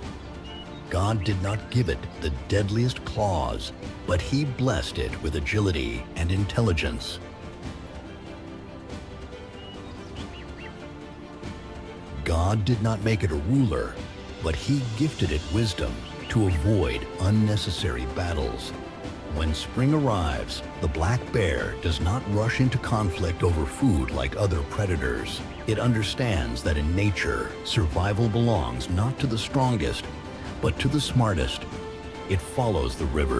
God did not give it the deadliest claws, but He blessed it with agility and intelligence. God did not make it a ruler, but He gifted it wisdom to avoid unnecessary battles. When spring arrives, the black bear does not rush into conflict over food like other predators. It understands that in nature, survival belongs not to the strongest, but to the smartest. It follows the river